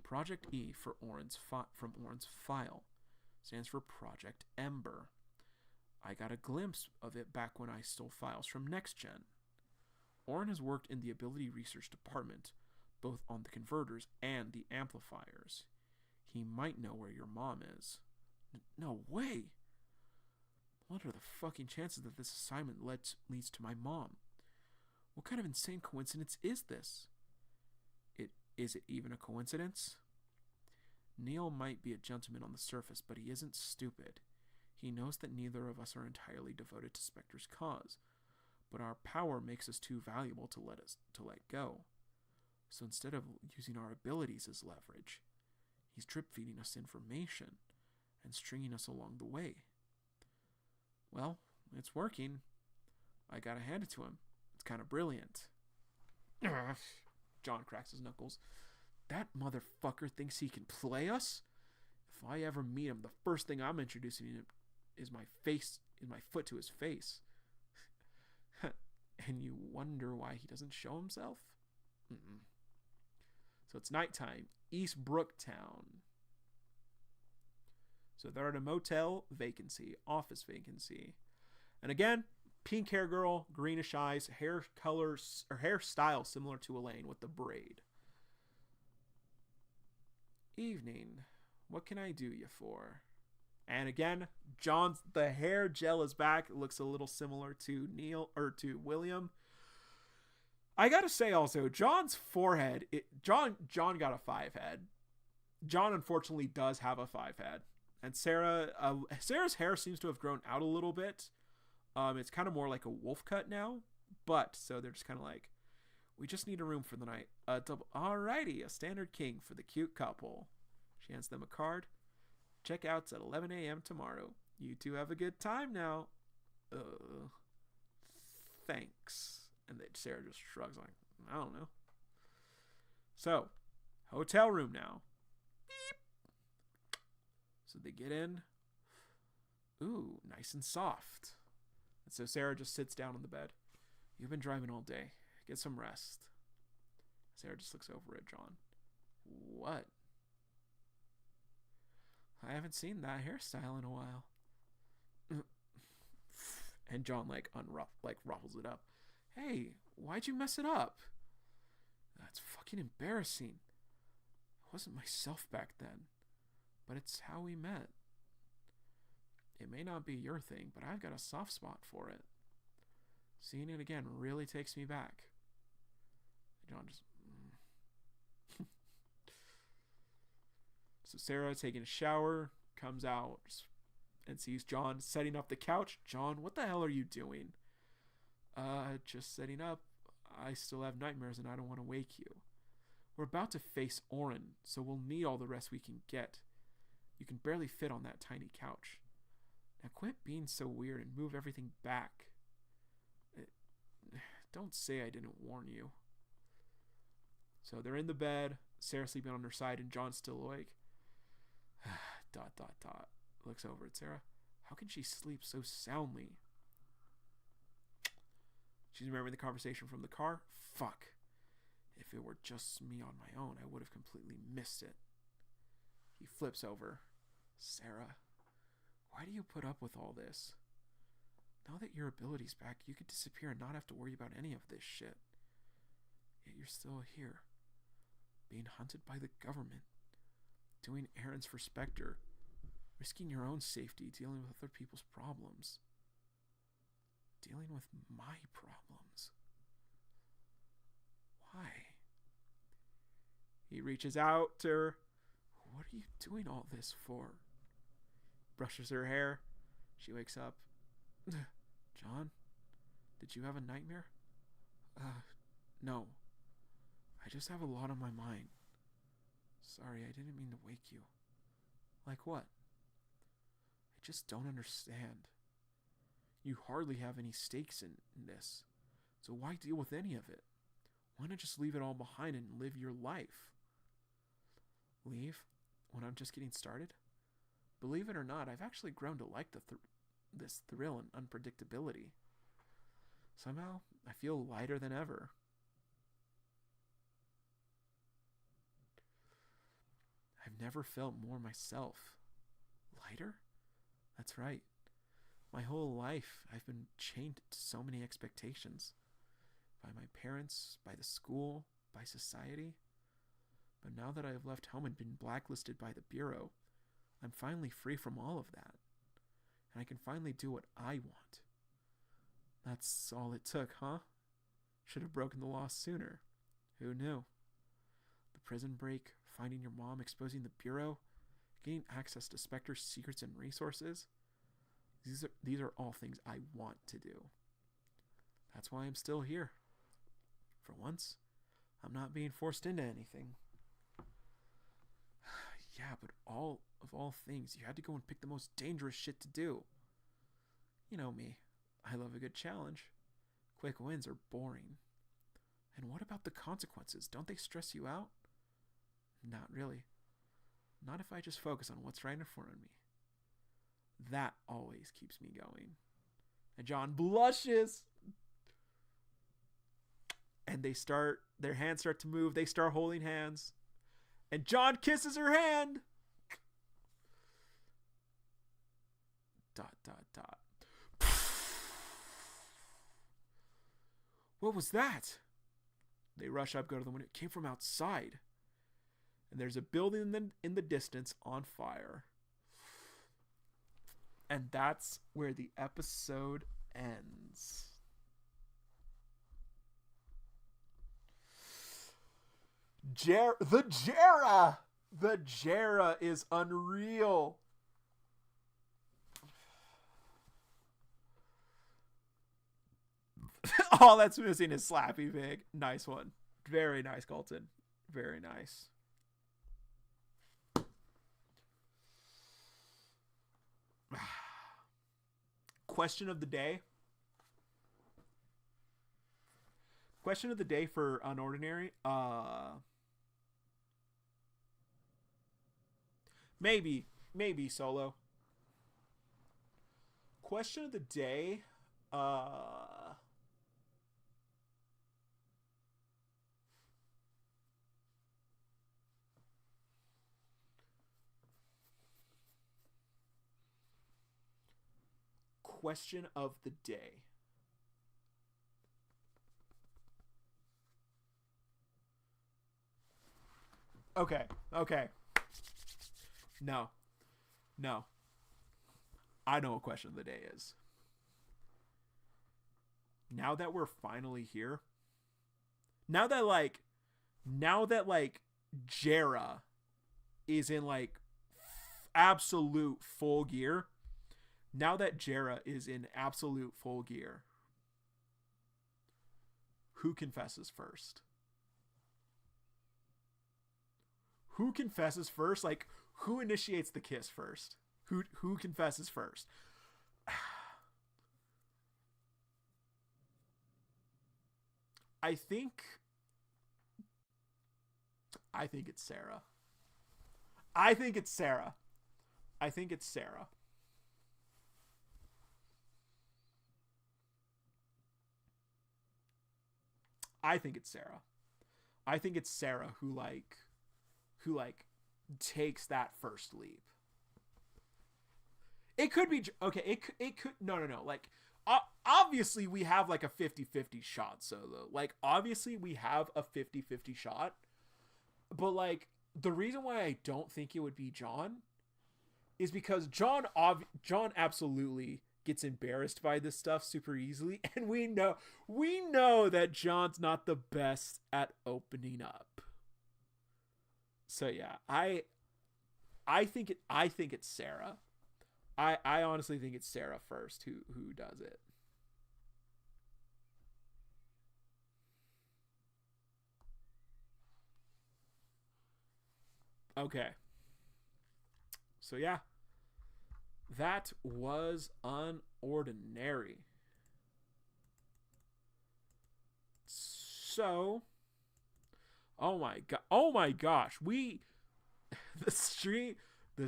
Speaker 1: Project E for from Orrin's file stands for Project Ember. I got a glimpse of it back when I stole files from NextGen. Orrin has worked in the Ability Research Department, both on the converters and the amplifiers. He might know where your mom is. No way! What are the fucking chances that this assignment leads to my mom? What kind of insane coincidence is this? Is it even a coincidence? Neil might be a gentleman on the surface, but he isn't stupid. He knows that neither of us are entirely devoted to Spectre's cause, but our power makes us too valuable to let go. So instead of using our abilities as leverage, he's drip-feeding us information and stringing us along the way. Well, it's working. I gotta hand it to him. It's kind of brilliant. John cracks his knuckles. That motherfucker thinks he can play us? If I ever meet him, the first thing I'm introducing him is my foot to his face. And you wonder why he doesn't show himself? So it's nighttime. East Brooktown. So they're at a motel vacancy, office vacancy. And again, pink hair girl, greenish eyes, hair colors or hairstyle similar to Elaine with the braid. Evening. What can I do you for? And again, the hair gel is back. It looks a little similar to to William. I gotta say also, John's forehead, John got a 5 head. John unfortunately does have a 5 head. And Sarah's hair seems to have grown out a little bit. It's kind of more like a wolf cut now. But, so they're just kind of like, we just need a room for the night. Alrighty, a standard king for the cute couple. She hands them a card. Checkouts at 11 a.m. tomorrow. You two have a good time now. Thanks. And Sarah just shrugs like, I don't know. So, hotel room now. Beep. So they get in. Ooh, nice and soft. And so Sarah just sits down on the bed. You've been driving all day. Get some rest. Sarah just looks over at John. What? I haven't seen that hairstyle in a while. And John ruffles it up. Hey, why'd you mess it up? That's fucking embarrassing. I wasn't myself back then, but it's how we met. It may not be your thing, but I've got a soft spot for it. Seeing it again really takes me back. John just... So Sarah, taking a shower, comes out and sees John setting up the couch. John, what the hell are you doing? Just setting up. I still have nightmares and I don't want to wake you. We're about to face Orrin, so we'll need all the rest we can get. You can barely fit on that tiny couch. Now quit being so weird and move everything back. Don't say I didn't warn you. So they're in the bed, Sarah sleeping on her side and John's still awake. ... Looks over at Sarah. How can she sleep so soundly? She's remembering the conversation from the car. Fuck. If it were just me on my own, I would have completely missed it. He flips over. Sarah, why do you put up with all this? Now that your ability's back, you could disappear and not have to worry about any of this shit. Yet you're still here, being hunted by the government, doing errands for Spectre, risking your own safety, dealing with other people's problems. Dealing with my problems. Why? He reaches out to her. What are you doing all this for? Brushes her hair. She wakes up. John, did you have a nightmare? No. I just have a lot on my mind. Sorry, I didn't mean to wake you. Like what? I just don't understand. You hardly have any stakes in this, so why deal with any of it? Why not just leave it all behind and live your life? Leave? When I'm just getting started? Believe it or not, I've actually grown to like this thrill and unpredictability. Somehow, I feel lighter than ever. I've never felt more myself. Lighter? That's right. My whole life, I've been chained to so many expectations. By my parents, by the school, by society. But now that I have left home and been blacklisted by the Bureau, I'm finally free from all of that. And I can finally do what I want. That's all it took, huh? Should have broken the law sooner. Who knew? The prison break, finding your mom, exposing the Bureau, gaining access to Spectre's secrets and resources. These are all things I want to do. That's why I'm still here. For once, I'm not being forced into anything. Yeah, but all things, you had to go and pick the most dangerous shit to do. You know me. I love a good challenge. Quick wins are boring. And what about the consequences? Don't they stress you out? Not really. Not if I just focus on what's right in front of me. That always keeps me going. And John blushes. And their hands start to move. They start holding hands. And John kisses her hand. ... What was that? They rush up, go to the window. It came from outside. And there's a building in the distance on fire. And that's where the episode ends. The Jera is unreal. All that's missing is Slappy Pig. Nice one. Very nice, Colton. Very nice. Question of the day. Question of the day for Unordinary. Maybe Solo. Question of the day. question of the day. Okay. No. I know what question of the day is. Now that we're finally here, now that Jera is in like absolute full gear, who confesses first? Who confesses first? Like, who initiates the kiss first? Who confesses first? I think it's Sarah. I think it's Sarah. I think it's Sarah who takes that first leap. It could be okay. It could no. Like obviously we have like a 50-50 shot Solo. Like obviously we have a 50-50 shot. But like the reason why I don't think it would be John is because John absolutely gets embarrassed by this stuff super easily, and we know that John's not the best at opening up. So yeah, I think it's Sarah. I honestly think it's Sarah first who does it. Okay. So yeah. That was Unordinary. So oh my gosh, the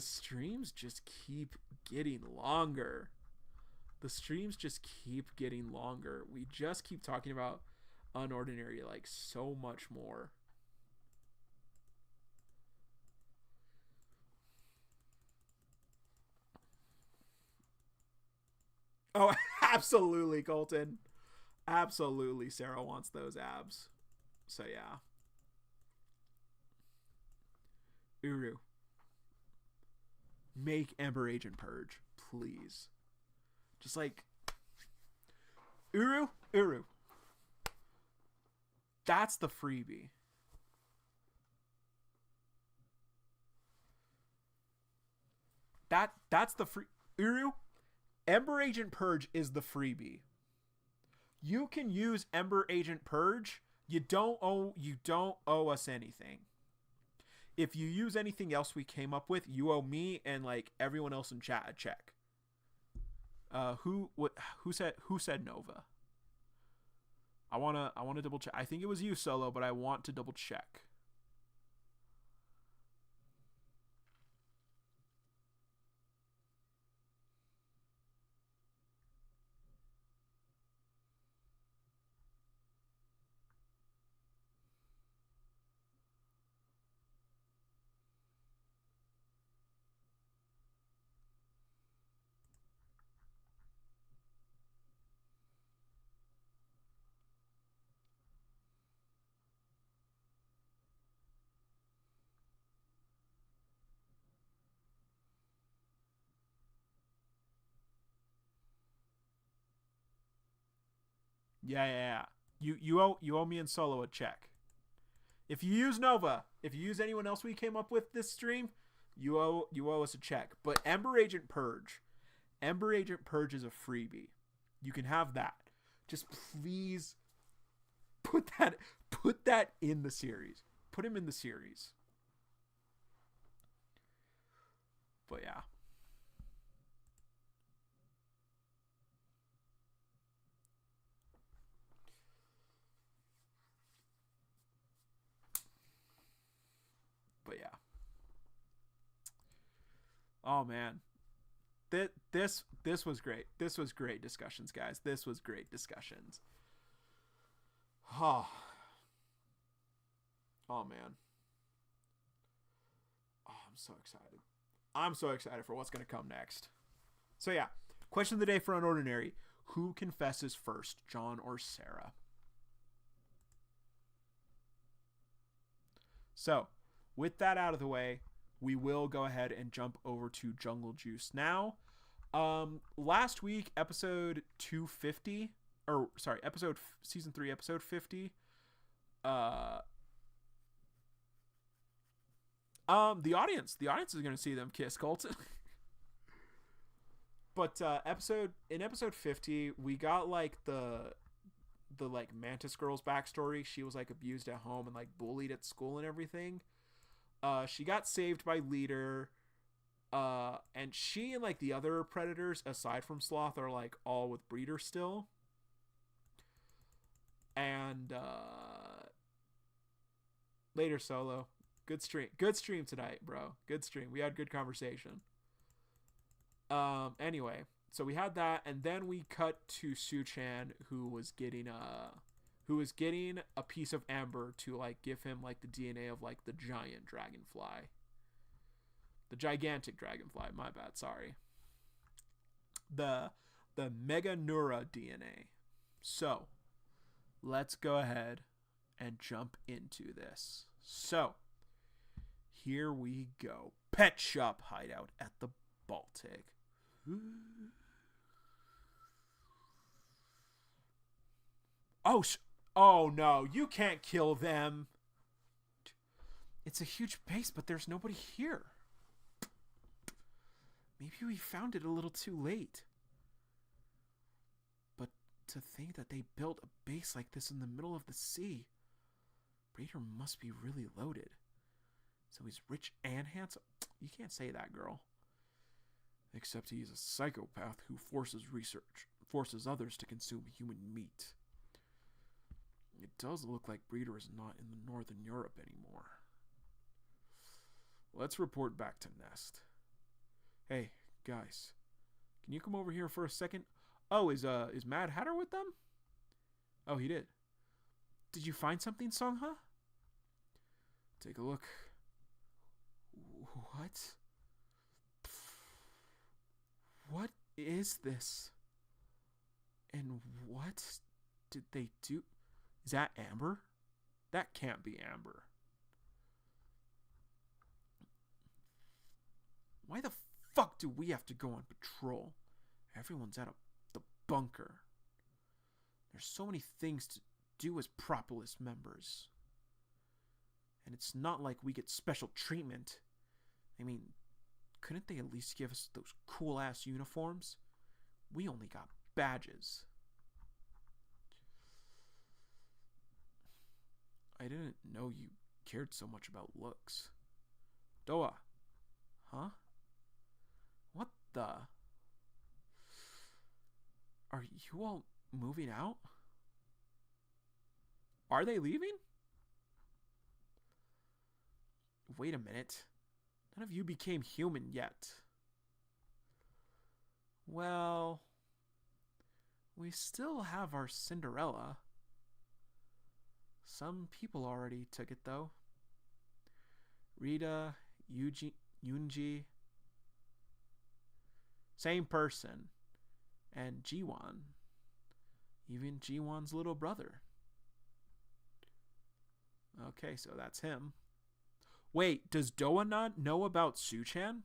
Speaker 1: streams just keep getting longer. We just keep talking about Unordinary like so much more. Oh, absolutely, Colton. Absolutely, Sarah wants those abs. So yeah. Uru. Make Ember Agent purge, please. Just like Uru. That's the freebie. That's the free Uru. Ember Agent Purge is the freebie. You can use Ember Agent Purge. You don't owe us anything. If you use anything else we came up with, you owe me and like everyone else in chat a check. Who said Nova? I wanna double check. I think it was you, Solo, but I want to double check. Yeah. You owe me and Solo a check. If you use Nova, if you use anyone else we came up with this stream, you owe us a check. But Ember Agent Purge is a freebie. You can have that. Just please put that in the series. Put him in the series. But yeah. Oh man. This was great. This was great discussions, guys. This was great discussions. Oh man. Oh, I'm so excited for what's going to come next. So yeah, Question of the day for Unordinary. Who confesses first, John or Sarah? So, with that out of the way, we will go ahead and jump over to Jungle Juice now. Last week, episode 250, or sorry, season 3, episode 50. The audience is going to see them kiss, Colton. But in episode 50, we got like the like Mantis girl's backstory. She was like abused at home and like bullied at school and everything. She got saved by Leader. And she and like the other predators aside from Sloth are like all with Breeder still. And later, Solo. Good stream tonight, bro. Good stream. We had good conversation. Anyway, so we had that, and then we cut to Su-chan, who was getting a piece of amber to like give him like the DNA of like the giant dragonfly. The gigantic dragonfly, my bad, sorry. The Mega Neura DNA. So, let's go ahead and jump into this. So, here we go. Pet shop hideout at the Baltic. Oh no, you can't kill them. It's a huge base, but there's nobody here. Maybe we found it a little too late. But to think that they built a base like this in the middle of the sea. Breeder must be really loaded. So he's rich and handsome. You can't say that, girl. Except he's a psychopath who forces others to consume human meat. It does look like Breeder is not in the Northern Europe anymore. Let's report back to Nest. Hey, guys. Can you come over here for a second? Oh, is Mad Hatter with them? Oh, he did. Did you find something, Songha? Take a look. What? What is this? And what did they do? Is that Amber? That can't be Amber. Why the fuck do we have to go on patrol? Everyone's at the bunker. There's so many things to do as Propolis members. And it's not like we get special treatment. I mean, couldn't they at least give us those cool-ass uniforms? We only got badges. I didn't know you cared so much about looks. Doa. Huh? What the? Are you all moving out? Are they leaving? Wait a minute. None of you became human yet. Well, we still have our Cinderella. Some people already took it, though. Rita, Yunji. Same person. And Jiwon. Even Jiwon's little brother. Okay, so that's him. Wait, does Doa not know about Su-chan?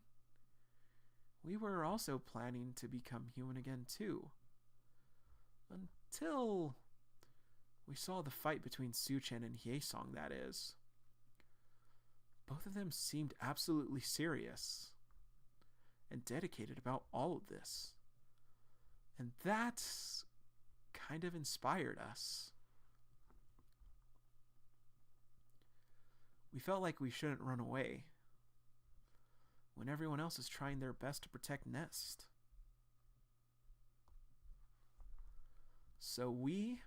Speaker 1: We were also planning to become human again, too. Until we saw the fight between Su-chan and Hye-song, that is. Both of them seemed absolutely serious and dedicated about all of this. And that kind of inspired us. We felt like we shouldn't run away when everyone else is trying their best to protect Nest. So we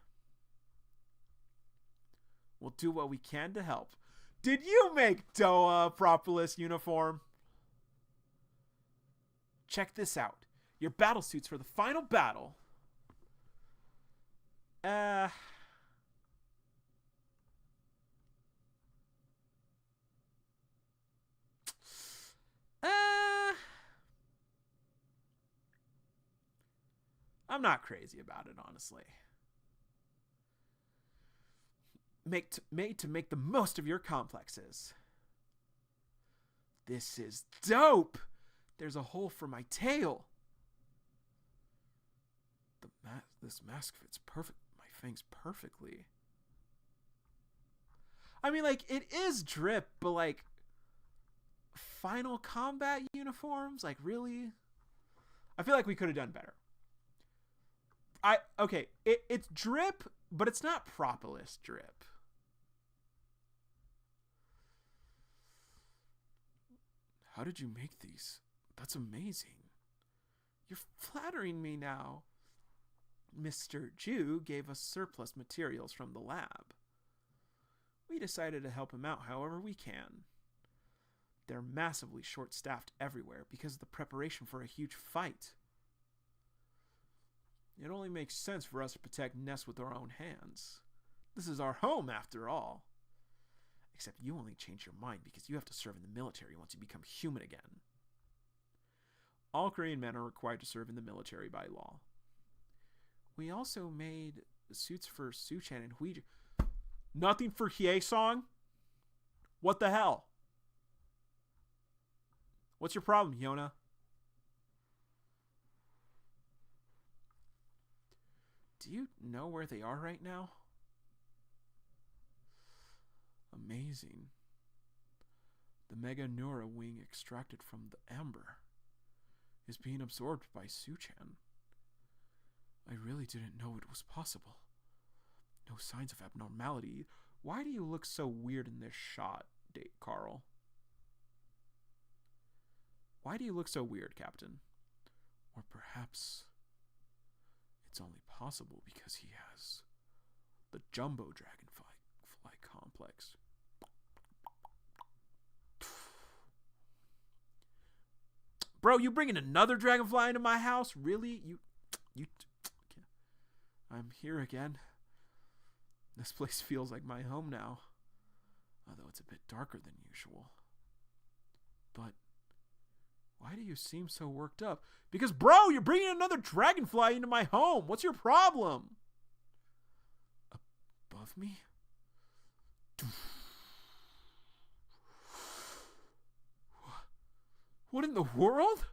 Speaker 1: will do what we can to help. Did you make Doa a Propolis uniform? Check this out. Your battle suits for the final battle. I'm not crazy about it, honestly. Made to make the most of your complexes. This is dope! There's a hole for my tail. This mask fits perfect. My fangs perfectly. I mean, like, it is drip, but, like, Final Combat uniforms? Like, really? I feel like we could have done better. Okay, it's drip, but it's not propolis drip. How did you make these? That's amazing. You're flattering me now. Mr. Jew gave us surplus materials from the lab. We decided to help him out however we can. They're massively short-staffed everywhere because of the preparation for a huge fight. It only makes sense for us to protect Ness with our own hands. This is our home, after all. Except you only change your mind because you have to serve in the military once you become human again. All Korean men are required to serve in the military by law. We also made suits for Suchan and Huiji. Nothing for Hye-song? What the hell? What's your problem, Yona? Do you know where they are right now? Amazing. The Mega Neura wing extracted from the amber is being absorbed by Suchan. I really didn't know it was possible. No signs of abnormality. Why do you look so weird in this shot, Carl? Why do you look so weird, Captain? Or perhaps it's only possible because he has the Jumbo Dragonfly complex. Bro, you bringing another dragonfly into my house? Really? You I'm here again. This place feels like my home now. Although it's a bit darker than usual. But why do you seem so worked up? Because, bro, you're bringing another dragonfly into my home. What's your problem? Above me? What in the world?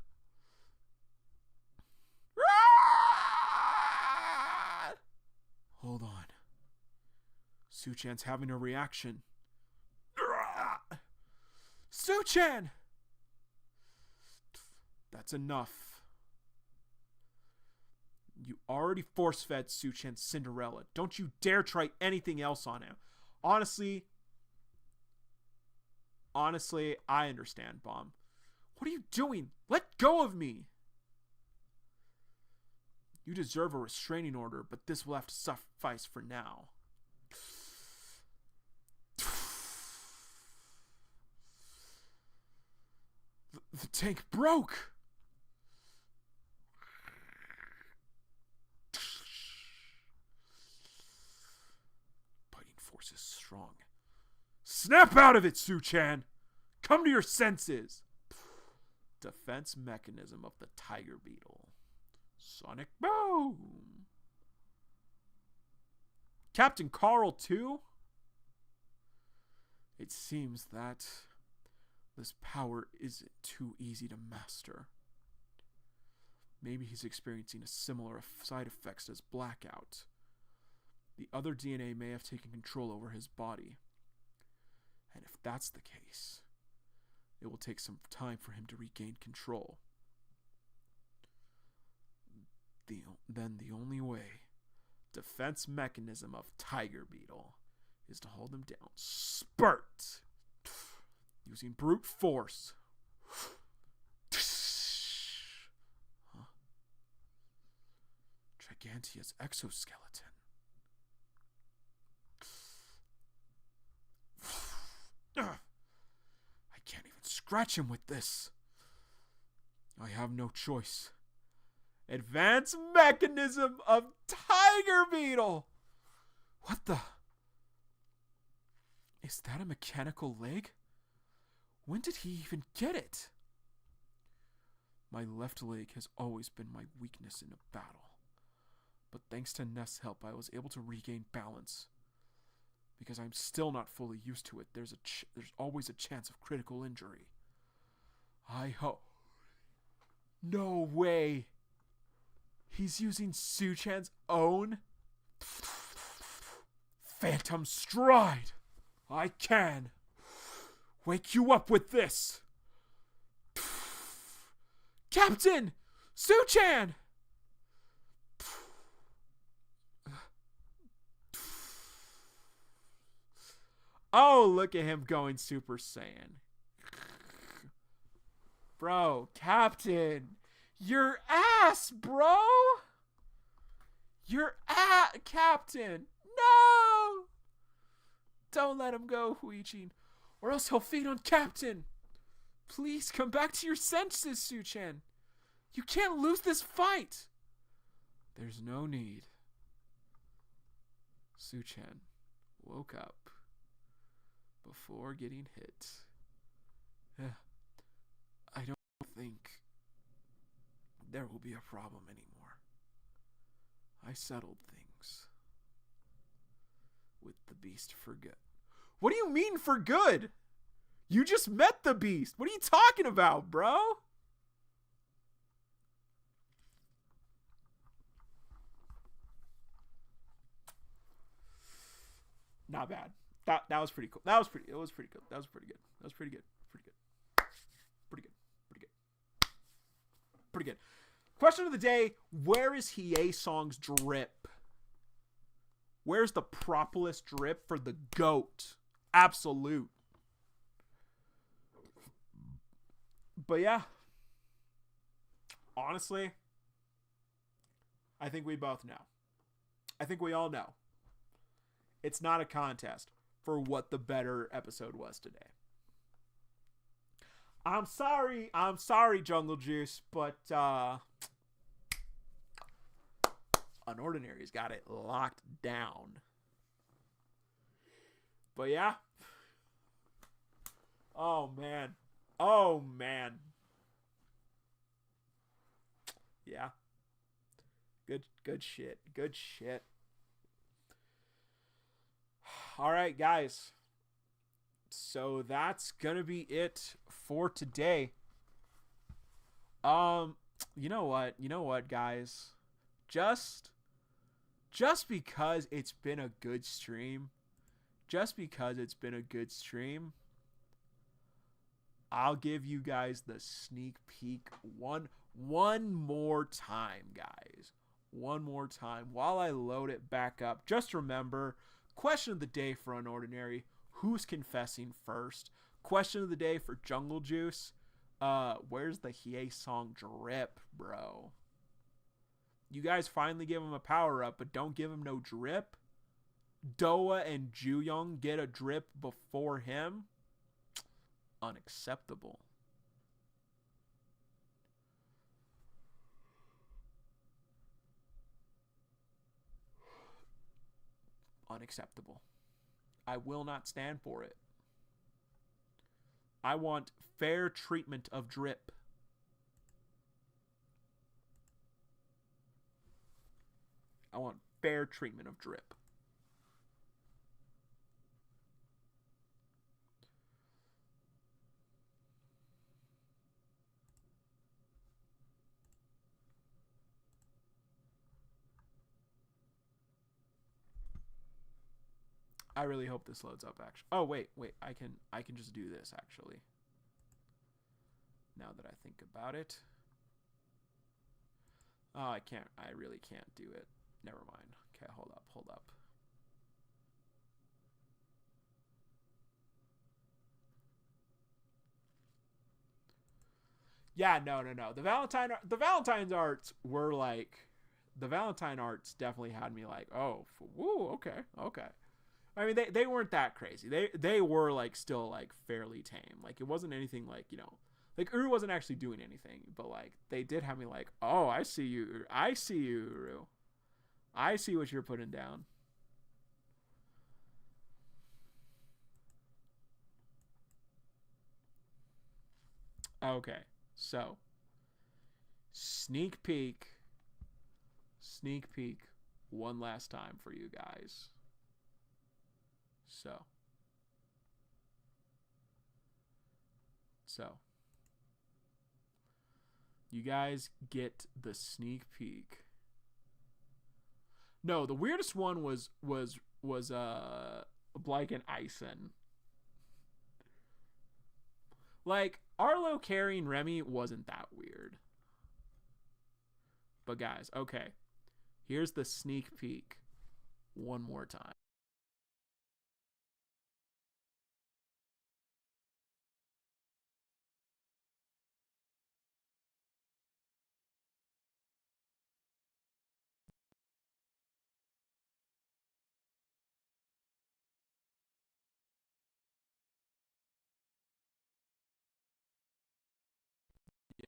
Speaker 1: Hold on. Suchan's having a reaction. Suchan! That's enough. You already force-fed Suchan Cinderella. Don't you dare try anything else on him. Honestly, I understand, Bomb. What are you doing? Let go of me! You deserve a restraining order, but this will have to suffice for now. The tank broke! Biting force is strong. Snap out of it, Suchan! Come to your senses! Defense mechanism of the tiger beetle. Sonic boom! Captain Carl too? It seems that this power isn't too easy to master. Maybe he's experiencing a similar side effects as Blackout. The other DNA may have taken control over his body. And if that's the case, it will take some time for him to regain control. Then the only way, defense mechanism of Tiger Beetle, is to hold him down. Spurt! Using brute force. Huh? Gigantia's exoskeleton. I can't even scratch him with this. I have no choice. Advanced mechanism of Tiger Beetle. What the? Is that a mechanical leg? When did he even get it? My left leg has always been my weakness in a battle. But thanks to Nest's help, I was able to regain balance. Because I'm still not fully used to it. There's always a chance of critical injury. I hope... No way! He's using Su-chan's own... Phantom Stride! I can wake you up with this! Captain! Su-chan! Oh, look at him going Super Saiyan. Bro, Captain! Your ass, bro! Your ass, Captain! No! Don't let him go, Huijin, or else he'll feed on Captain. Please come back to your senses, Su-chan. You can't lose this fight. There's no need. Su-chan woke up before getting hit. I don't think there will be a problem anymore. I settled things with the beast for good. What do you mean for good? You just met the beast. What are you talking about, bro? Not bad. That was pretty cool. It was pretty good. That was pretty good. Pretty good. Pretty good. Pretty good. Question of the day, where is Hiei-song's drip? Where's the propolis drip for the GOAT? Absolute. But yeah. Honestly, I think we both know. I think we all know. It's not a contest for what the better episode was today. I'm sorry, Jungle Juice, but Unordinary's got it locked down. But yeah. Oh man. Yeah. Good shit. All right, guys. So that's gonna be it for today. You know what, guys? Just because it's been a good stream, I'll give you guys the sneak peek one more time, guys. One more time while I load it back up. Just remember, question of the day for Unordinary: who's confessing first? Question of the day for Jungle Juice: where's the Hiei-song drip, bro? You guys finally give him a power up, but don't give him no drip. Doa and Juyong get a drip before him. Unacceptable. Unacceptable. I will not stand for it. I want fair treatment of drip. I want fair treatment of drip. I really hope this loads up, actually. Oh, wait. I can just do this, actually. Now that I think about it. Oh, I can't. I really can't do it. Never mind. Okay, hold up. Yeah, no. The Valentine's arts were like, the Valentine arts definitely had me like, oh, woo, okay. I mean, they weren't that crazy. They were like still like fairly tame. Like it wasn't anything like, you know, like Uru wasn't actually doing anything, but like they did have me like, oh, I see you, Uru. I see what you're putting down. Okay, so sneak peek one last time for you guys. So you guys get the sneak peek. No, the weirdest one was Blake and Ison. Like, Arlo carrying Remy wasn't that weird. But guys, okay. Here's the sneak peek one more time.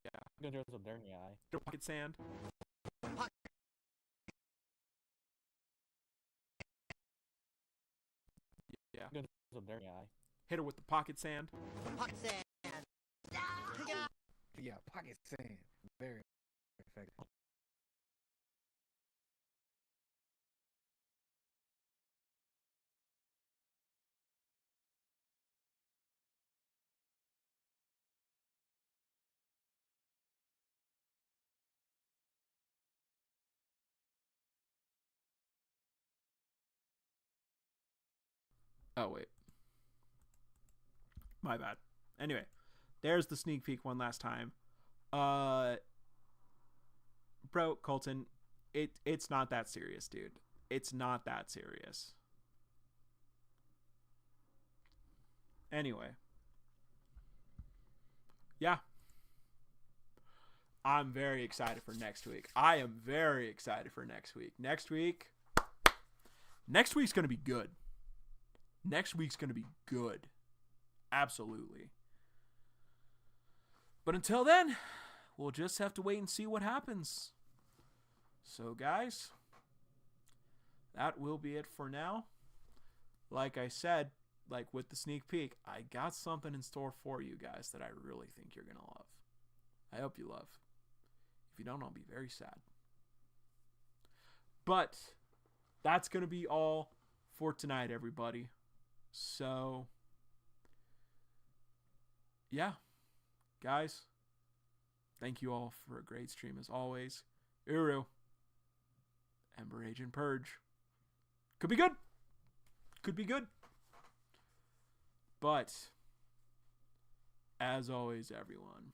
Speaker 1: Yeah.
Speaker 2: I'm gonna throw some dirt in your eye.
Speaker 1: Pocket sand. Yeah.
Speaker 2: I'm gonna throw some dirt in your eye.
Speaker 1: Hit her with the pocket sand.
Speaker 3: Pocket sand.
Speaker 2: Yeah, pocket sand. Very effective.
Speaker 1: Oh, wait. My bad. Anyway, there's the sneak peek one last time. Bro, Colton, it's not that serious, dude. It's not that serious. Anyway. Yeah. I'm very excited for next week. I am very excited for next week. Next week's going to be good. Next week's going to be good. Absolutely. But until then, we'll just have to wait and see what happens. So, guys, that will be it for now. Like I said, like with the sneak peek, I got something in store for you guys that I really think you're going to love. I hope you love. If you don't, I'll be very sad. But that's going to be all for tonight, everybody. So, yeah, guys, thank you all for a great stream as always. Uru, Ember Agent Purge. Could be good. Could be good. But, as always, everyone,